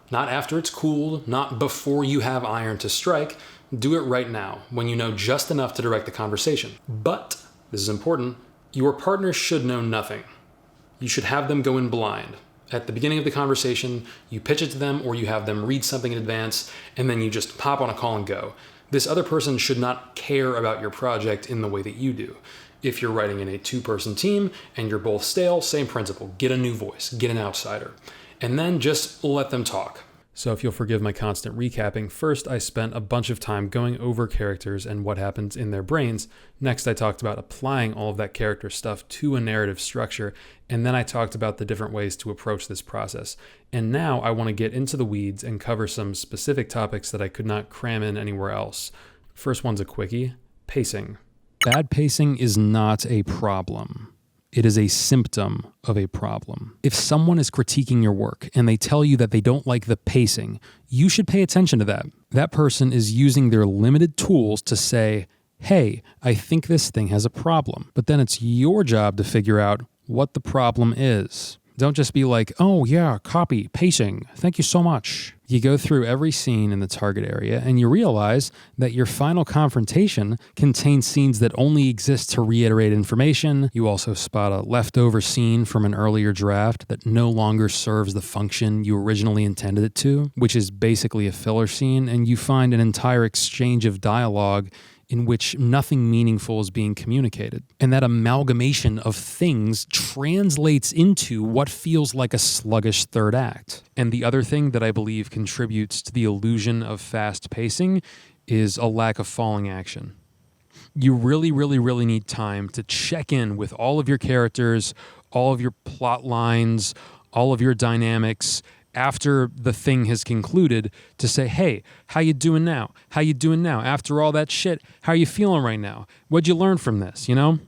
S1: Not after it's cooled, not before you have iron to strike. Do it right now, when you know just enough to direct the conversation. But, this is important, your partner should know nothing. You should have them go in blind. At the beginning of the conversation, you pitch it to them or you have them read something in advance, and then you just pop on a call and go. This other person should not care about your project in the way that you do. If you're writing in a 2-person team and you're both stale, same principle. Get a new voice, get an outsider, and then just let them talk. So if you'll forgive my constant recapping, first I spent a bunch of time going over characters and what happens in their brains. Next I talked about applying all of that character stuff to a narrative structure, and then I talked about the different ways to approach this process. And now I want to get into the weeds and cover some specific topics that I could not cram in anywhere else. First one's a quickie: pacing. Bad pacing is not a problem. It is a symptom of a problem. If someone is critiquing your work and they tell you that they don't like the pacing, you should pay attention to that. That person is using their limited tools to say, hey, I think this thing has a problem. But then it's your job to figure out what the problem is. Don't just be like, oh yeah, copy, pacing, thank you so much. You go through every scene in the target area and you realize that your final confrontation contains scenes that only exist to reiterate information. You also spot a leftover scene from an earlier draft that no longer serves the function you originally intended it to, which is basically a filler scene, and you find an entire exchange of dialogue in which nothing meaningful is being communicated. And that amalgamation of things translates into what feels like a sluggish third act. And the other thing that I believe contributes to the illusion of fast pacing is a lack of falling action. You really need time to check in with all of your characters, all of your plot lines, all of your dynamics, after the thing has concluded, to say, hey, how you doing now? How you doing now? After all that shit, how are you feeling right now? What'd you learn from this, you know?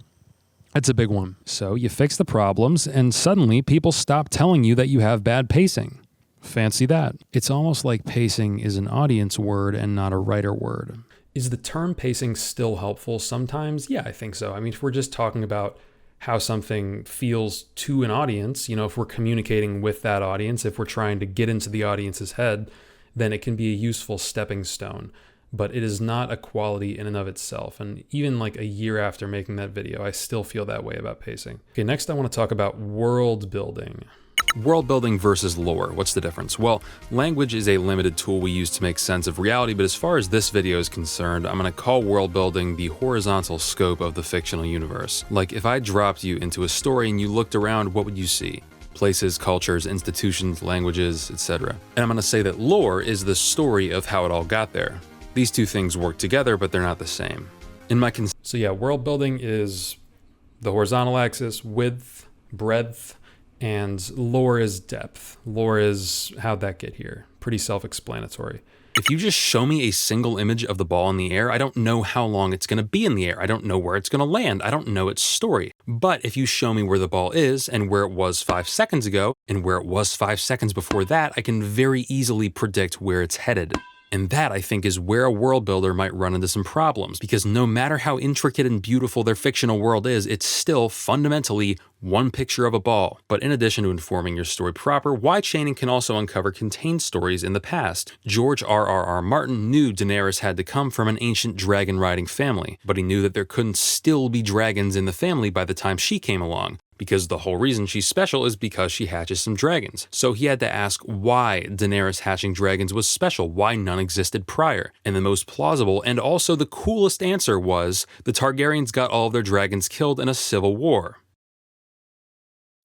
S1: That's a big one. So you fix the problems, and suddenly people stop telling you that you have bad pacing. Fancy that. It's almost like pacing is an audience word and not a writer word. Is the term pacing still helpful sometimes? Yeah, I think so. I mean, if we're just talking about how something feels to an audience, you know, if we're communicating with that audience, if we're trying to get into the audience's head, then it can be a useful stepping stone. But it is not a quality in and of itself. And even like a year after making that video, I still feel that way about pacing. Okay, next I want to talk about world building.
S3: World building versus lore, what's the difference? Well, language is a limited tool we use to make sense of reality, but as far as this video is concerned, I'm going to call world building the horizontal scope of the fictional universe. Like, if I dropped you into a story and you looked around, what would you see? Places, cultures, institutions, languages, etc. And I'm going to say that lore is the story of how it all got there. These two things work together, but they're not the same.
S1: So yeah, world building is the horizontal axis, width, breadth, and lore is depth. Lore is how'd that get here? pretty self-explanatory.
S3: If you just show me a single image of the ball in the air, I don't know how long it's going to be in the air. I don't know where it's going to land. I don't know its story. But if you show me where the ball is and where it was 5 seconds ago and where it was 5 seconds before that, I can very easily predict where it's headed. And that, I think, is where a world builder might run into some problems, because no matter how intricate and beautiful their fictional world is, it's still fundamentally one picture of a ball. But in addition to informing your story proper, wide chaining can also uncover contained stories in the past. George R.R.R. Martin knew Daenerys had to come from an ancient dragon-riding family, but he knew that there couldn't still be dragons in the family by the time she came along, because the whole reason she's special is because she hatches some dragons. So he had to ask why Daenerys hatching dragons was special, why none existed prior. And the most plausible and also the coolest answer was the Targaryens got all of their dragons killed in a civil war.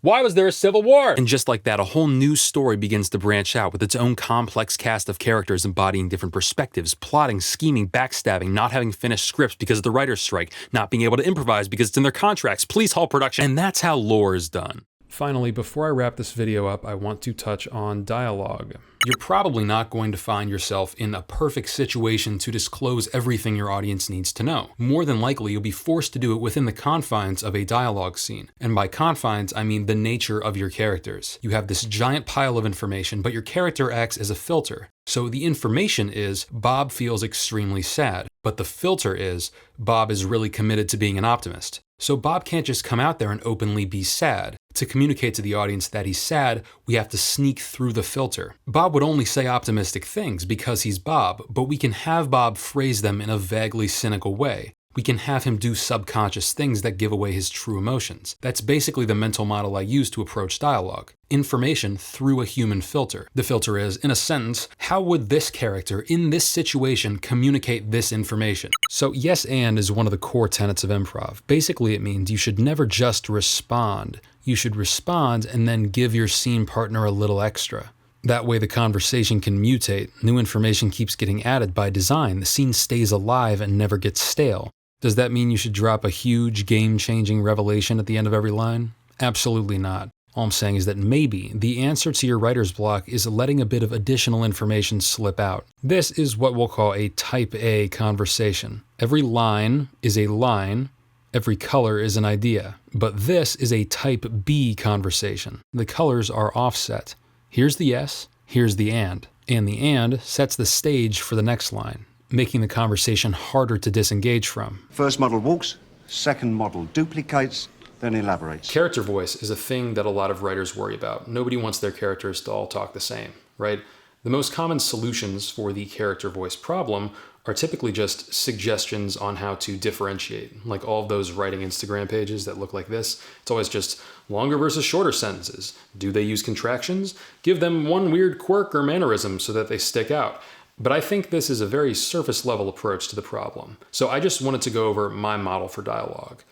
S3: Why was there a civil war? And just like that, a whole new story begins to branch out with its own complex cast of characters embodying different perspectives, plotting, scheming, backstabbing, not having finished scripts because of the writer's strike, not being able to improvise because it's in their contracts, please halt production. And that's how lore is done.
S1: Finally, before I wrap this video up, I want to touch on dialogue.
S3: You're probably not going to find yourself in a perfect situation to disclose everything your audience needs to know. More than likely, you'll be forced to do it within the confines of a dialogue scene. And by confines, I mean the nature of your characters. You have this giant pile of information, but your character acts as a filter. So the information is, Bob feels extremely sad, but the filter is, Bob is really committed to being an optimist. So Bob can't just come out there and openly be sad. To communicate to the audience that he's sad, we have to sneak through the filter. Bob would only say optimistic things because he's Bob, but we can have Bob phrase them in a vaguely cynical way. We can have him do subconscious things that give away his true emotions. That's basically the mental model I use to approach dialogue. Information through a human filter. The filter is, in a sentence, how would this character in this situation communicate this information? So yes and is one of the core tenets of improv. Basically it means you should never just respond. You should respond and then give your scene partner a little extra. That way the conversation can mutate, new information keeps getting added by design, the scene stays alive and never gets stale. Does that mean you should drop a huge game-changing revelation at the end of every line? Absolutely not. All I'm saying is that maybe the answer to your writer's block is letting a bit of additional information slip out. This is what we'll call a type A conversation. Every line is a line, every color is an idea. But this is a type B conversation. The colors are offset. Here's the yes, here's the and the and sets the stage for the next line, making the conversation harder to disengage from.
S6: First model walks, second model duplicates, then elaborates.
S1: Character voice is a thing that a lot of writers worry about. Nobody wants their characters to all talk the same, right? The most common solutions for the character voice problem are typically just suggestions on how to differentiate. Like all of those writing Instagram pages that look like this, it's always just longer versus shorter sentences. Do they use contractions? Give them one weird quirk or mannerism so that they stick out. But I think this is a very surface level approach to the problem. So I just wanted to go over my model for dialogue.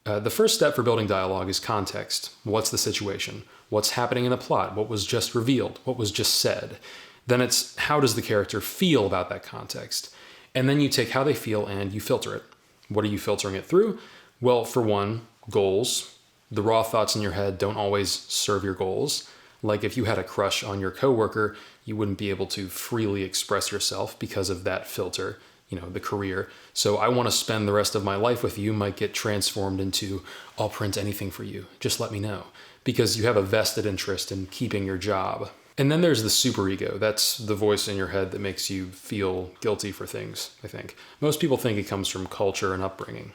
S1: The first step for building dialogue is context. What's the situation? What's happening in the plot? What was just revealed? What was just said? Then it's how does the character feel about that context? And then you take how they feel and you filter it. What are you filtering it through? Well, for one, goals. The raw thoughts in your head don't always serve your goals. Like if you had a crush on your coworker, you wouldn't be able to freely express yourself because of that filter, the career. So I want to spend the rest of my life with you might get transformed into, I'll print anything for you, just let me know. Because you have a vested interest in keeping your job. And then there's the superego. That's the voice in your head that makes you feel guilty for things, I think. Most people think it comes from culture and upbringing.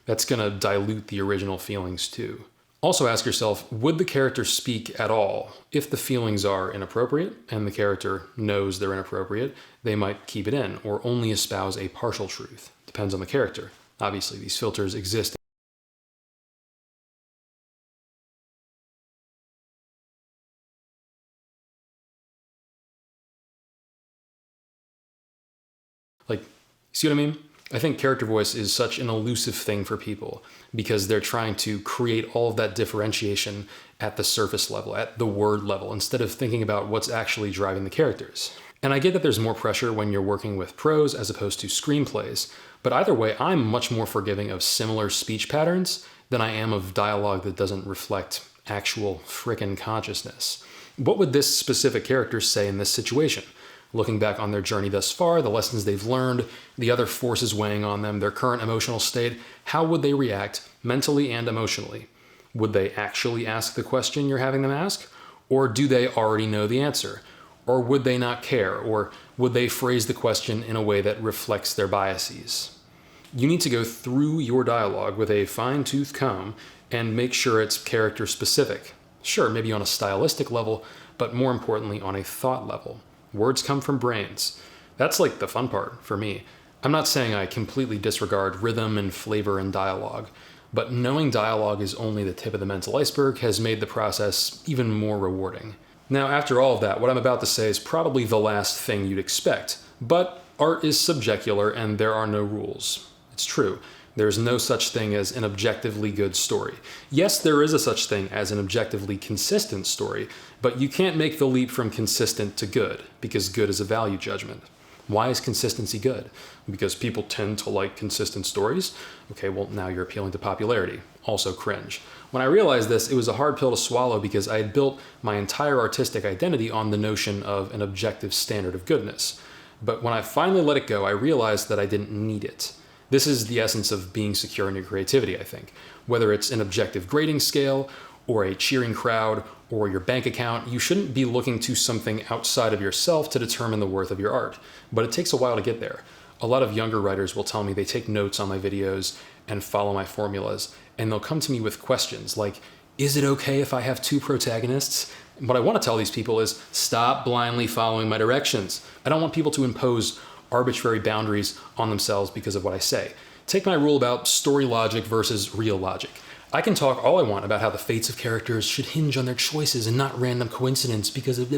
S1: That's going to dilute the original feelings too. Also ask yourself, would the character speak at all? If the feelings are inappropriate and the character knows they're inappropriate, they might keep it in or only espouse a partial truth. Depends on the character. Obviously, these filters exist. See what I mean? I think character voice is such an elusive thing for people because they're trying to create all of that differentiation at the surface level, at the word level, instead of thinking about what's actually driving the characters. And I get that there's more pressure when you're working with prose as opposed to screenplays, but either way, I'm much more forgiving of similar speech patterns than I am of dialogue that doesn't reflect actual frickin' consciousness. What would this specific character say in this situation? Looking back on their journey thus far, the lessons they've learned, the other forces weighing on them, their current emotional state, how would they react mentally and emotionally? Would they actually ask the question you're having them ask? Or do they already know the answer? Or would they not care? Or would they phrase the question in a way that reflects their biases? You need to go through your dialogue with a fine-tooth comb and make sure it's character specific. Sure, maybe on a stylistic level, but more importantly on a thought level. Words come from brains. That's like the fun part for me. I'm not saying I completely disregard rhythm and flavor in dialogue, but knowing dialogue is only the tip of the mental iceberg has made the process even more rewarding. Now, after all of that, what I'm about to say is probably the last thing you'd expect, but art is subjectular and there are no rules. It's true. There's no such thing as an objectively good story. Yes, there is a such thing as an objectively consistent story, but you can't make the leap from consistent to good, because good is a value judgment. Why is consistency good? Because people tend to like consistent stories? Okay, well, now you're appealing to popularity. Also cringe. When I realized this, it was a hard pill to swallow because I had built my entire artistic identity on the notion of an objective standard of goodness. But when I finally let it go, I realized that I didn't need it. This is the essence of being secure in your creativity, I think. Whether it's an objective grading scale, or a cheering crowd, or your bank account, you shouldn't be looking to something outside of yourself to determine the worth of your art. But it takes a while to get there. A lot of younger writers will tell me they take notes on my videos and follow my formulas, and they'll come to me with questions like, is it okay if I have two protagonists? And what I want to tell these people is, stop blindly following my directions. I don't want people to impose arbitrary boundaries on themselves because of what I say. Take my rule about story logic versus real logic. I can talk all I want about how the fates of characters should hinge on their choices and not random coincidence because of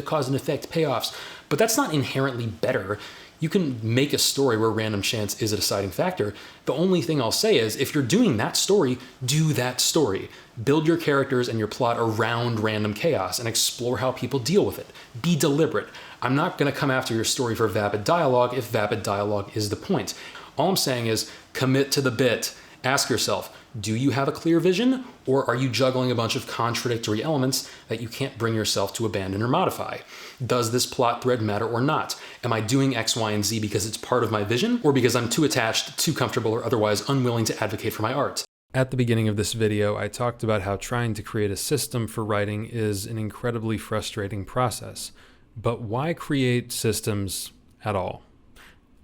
S1: cause and effect payoffs, but that's not inherently better. You can make a story where random chance is a deciding factor. The only thing I'll say is, if you're doing that story, do that story. Build your characters and your plot around random chaos and explore how people deal with it. Be deliberate. I'm not going to come after your story for vapid dialogue if vapid dialogue is the point. All I'm saying is, commit to the bit. Ask yourself, do you have a clear vision, or are you juggling a bunch of contradictory elements that you can't bring yourself to abandon or modify? Does this plot thread matter or not? Am I doing X, Y, and Z because it's part of my vision, or because I'm too attached, too comfortable, or otherwise unwilling to advocate for my art? At the beginning of this video, I talked about how trying to create a system for writing is an incredibly frustrating process. But why create systems at all?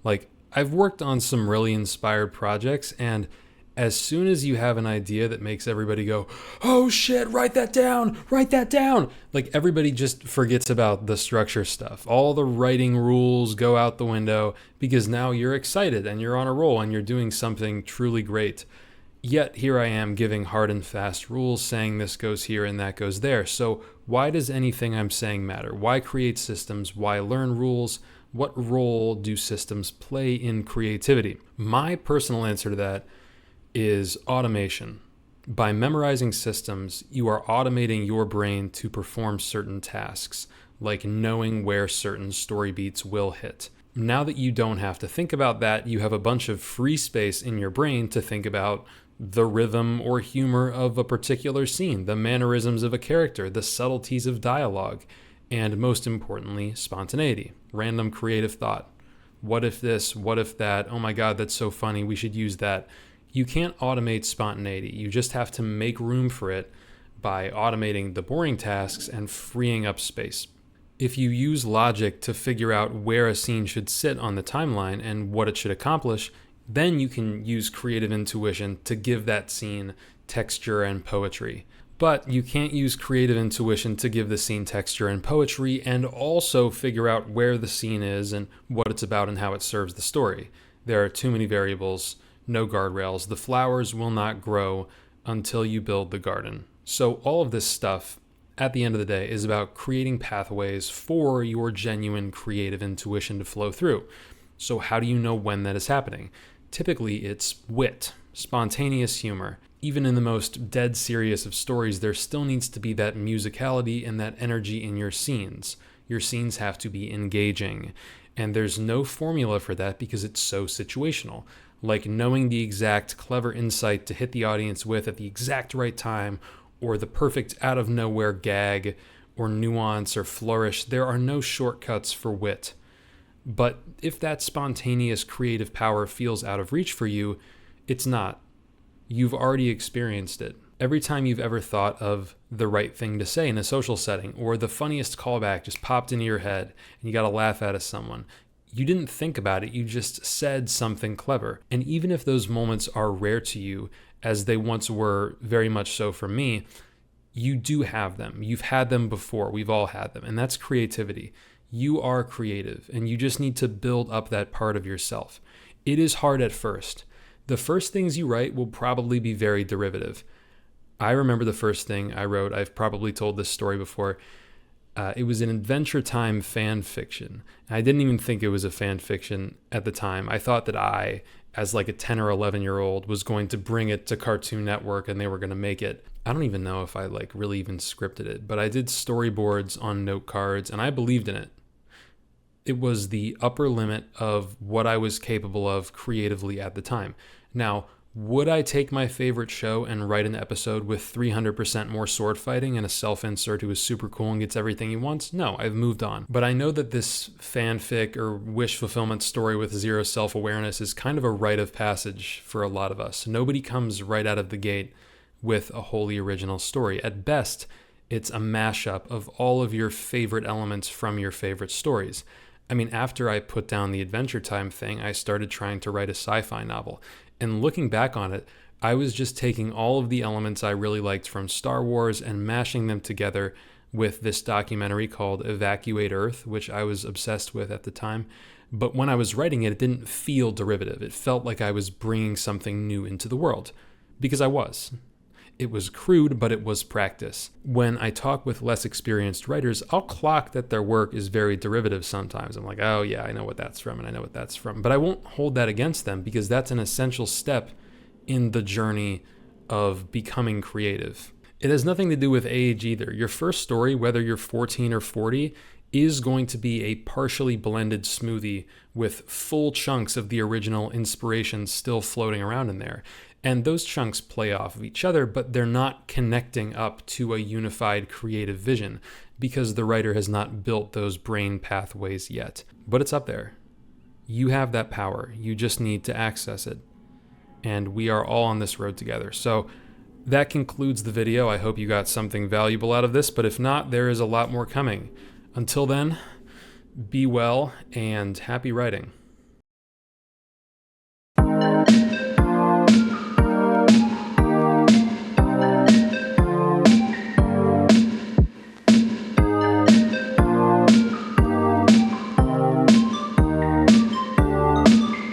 S1: Like, I've worked on some really inspired projects, and as soon as you have an idea that makes everybody go, oh shit, write that down, like everybody just forgets about the structure stuff. All the writing rules go out the window because now you're excited and you're on a roll and you're doing something truly great. Yet here I am giving hard and fast rules saying this goes here and that goes there. So why does anything I'm saying matter? Why create systems? Why learn rules? What role do systems play in creativity? My personal answer to that is automation. By memorizing systems, you are automating your brain to perform certain tasks, like knowing where certain story beats will hit. Now that you don't have to think about that, you have a bunch of free space in your brain to think about the rhythm or humor of a particular scene, the mannerisms of a character, the subtleties of dialogue, and most importantly, spontaneity, random creative thought. What if this? What if that? Oh my God, that's so funny. We should use that. You can't automate spontaneity. You just have to make room for it by automating the boring tasks and freeing up space. If you use logic to figure out where a scene should sit on the timeline and what it should accomplish, then you can use creative intuition to give that scene texture and poetry. But you can't use creative intuition to give the scene texture and poetry and also figure out where the scene is and what it's about and how it serves the story. There are too many variables. No guardrails. The flowers will not grow until you build the garden. So all of this stuff, at the end of the day, is about creating pathways for your genuine creative intuition to flow through. So how do you know when that is happening? Typically, it's wit, spontaneous humor. Even in the most dead serious of stories, there still needs to be that musicality and that energy in your scenes. Your scenes have to be engaging. And there's no formula for that because it's so situational. Like knowing the exact clever insight to hit the audience with at the exact right time, or the perfect out-of-nowhere gag, or nuance or flourish. There are no shortcuts for wit. But if that spontaneous creative power feels out of reach for you, it's not. You've already experienced it. Every time you've ever thought of the right thing to say in a social setting, or the funniest callback just popped into your head and you got to laugh at someone, you didn't think about it, you just said something clever. And even if those moments are rare to you, as they once were very much so for me, you do have them. You've had them before. We've all had them. And that's creativity. You are creative, and you just need to build up that part of yourself. It is hard at first. The first things you write will probably be very derivative. I remember the first thing I wrote. I've probably told this story before. It was an Adventure Time fan fiction. I didn't even think it was a fan fiction at the time. I thought that I, as like a 10 or 11-year-old, was going to bring it to Cartoon Network and they were going to make it. I don't even know if I like really even scripted it, but I did storyboards on note cards and I believed in it. It was the upper limit of what I was capable of creatively at the time. Now, would I take my favorite show and write an episode with 300% more sword fighting and a self-insert who is super cool and gets everything he wants? No, I've moved on. But I know that this fanfic or wish fulfillment story with zero self-awareness is kind of a rite of passage for a lot of us. Nobody comes right out of the gate with a wholly original story. At best, it's a mashup of all of your favorite elements from your favorite stories. I mean, after I put down the Adventure Time thing, I started trying to write a sci-fi novel. And looking back on it, I was just taking all of the elements I really liked from Star Wars and mashing them together with this documentary called Evacuate Earth, which I was obsessed with at the time. But when I was writing it, it didn't feel derivative. It felt like I was bringing something new into the world, because I was. It was crude, but it was practice. When I talk with less experienced writers, I'll clock that their work is very derivative sometimes. I'm like, oh yeah, I know what that's from and I know what that's from. But I won't hold that against them because that's an essential step in the journey of becoming creative. It has nothing to do with age either. Your first story, whether you're 14 or 40, is going to be a partially blended smoothie with full chunks of the original inspiration still floating around in there. And those chunks play off of each other, but they're not connecting up to a unified creative vision because the writer has not built those brain pathways yet. But it's up there. You have that power. You just need to access it. And we are all on this road together. So that concludes the video. I hope you got something valuable out of this, but if not, there is a lot more coming. Until then, be well and happy writing.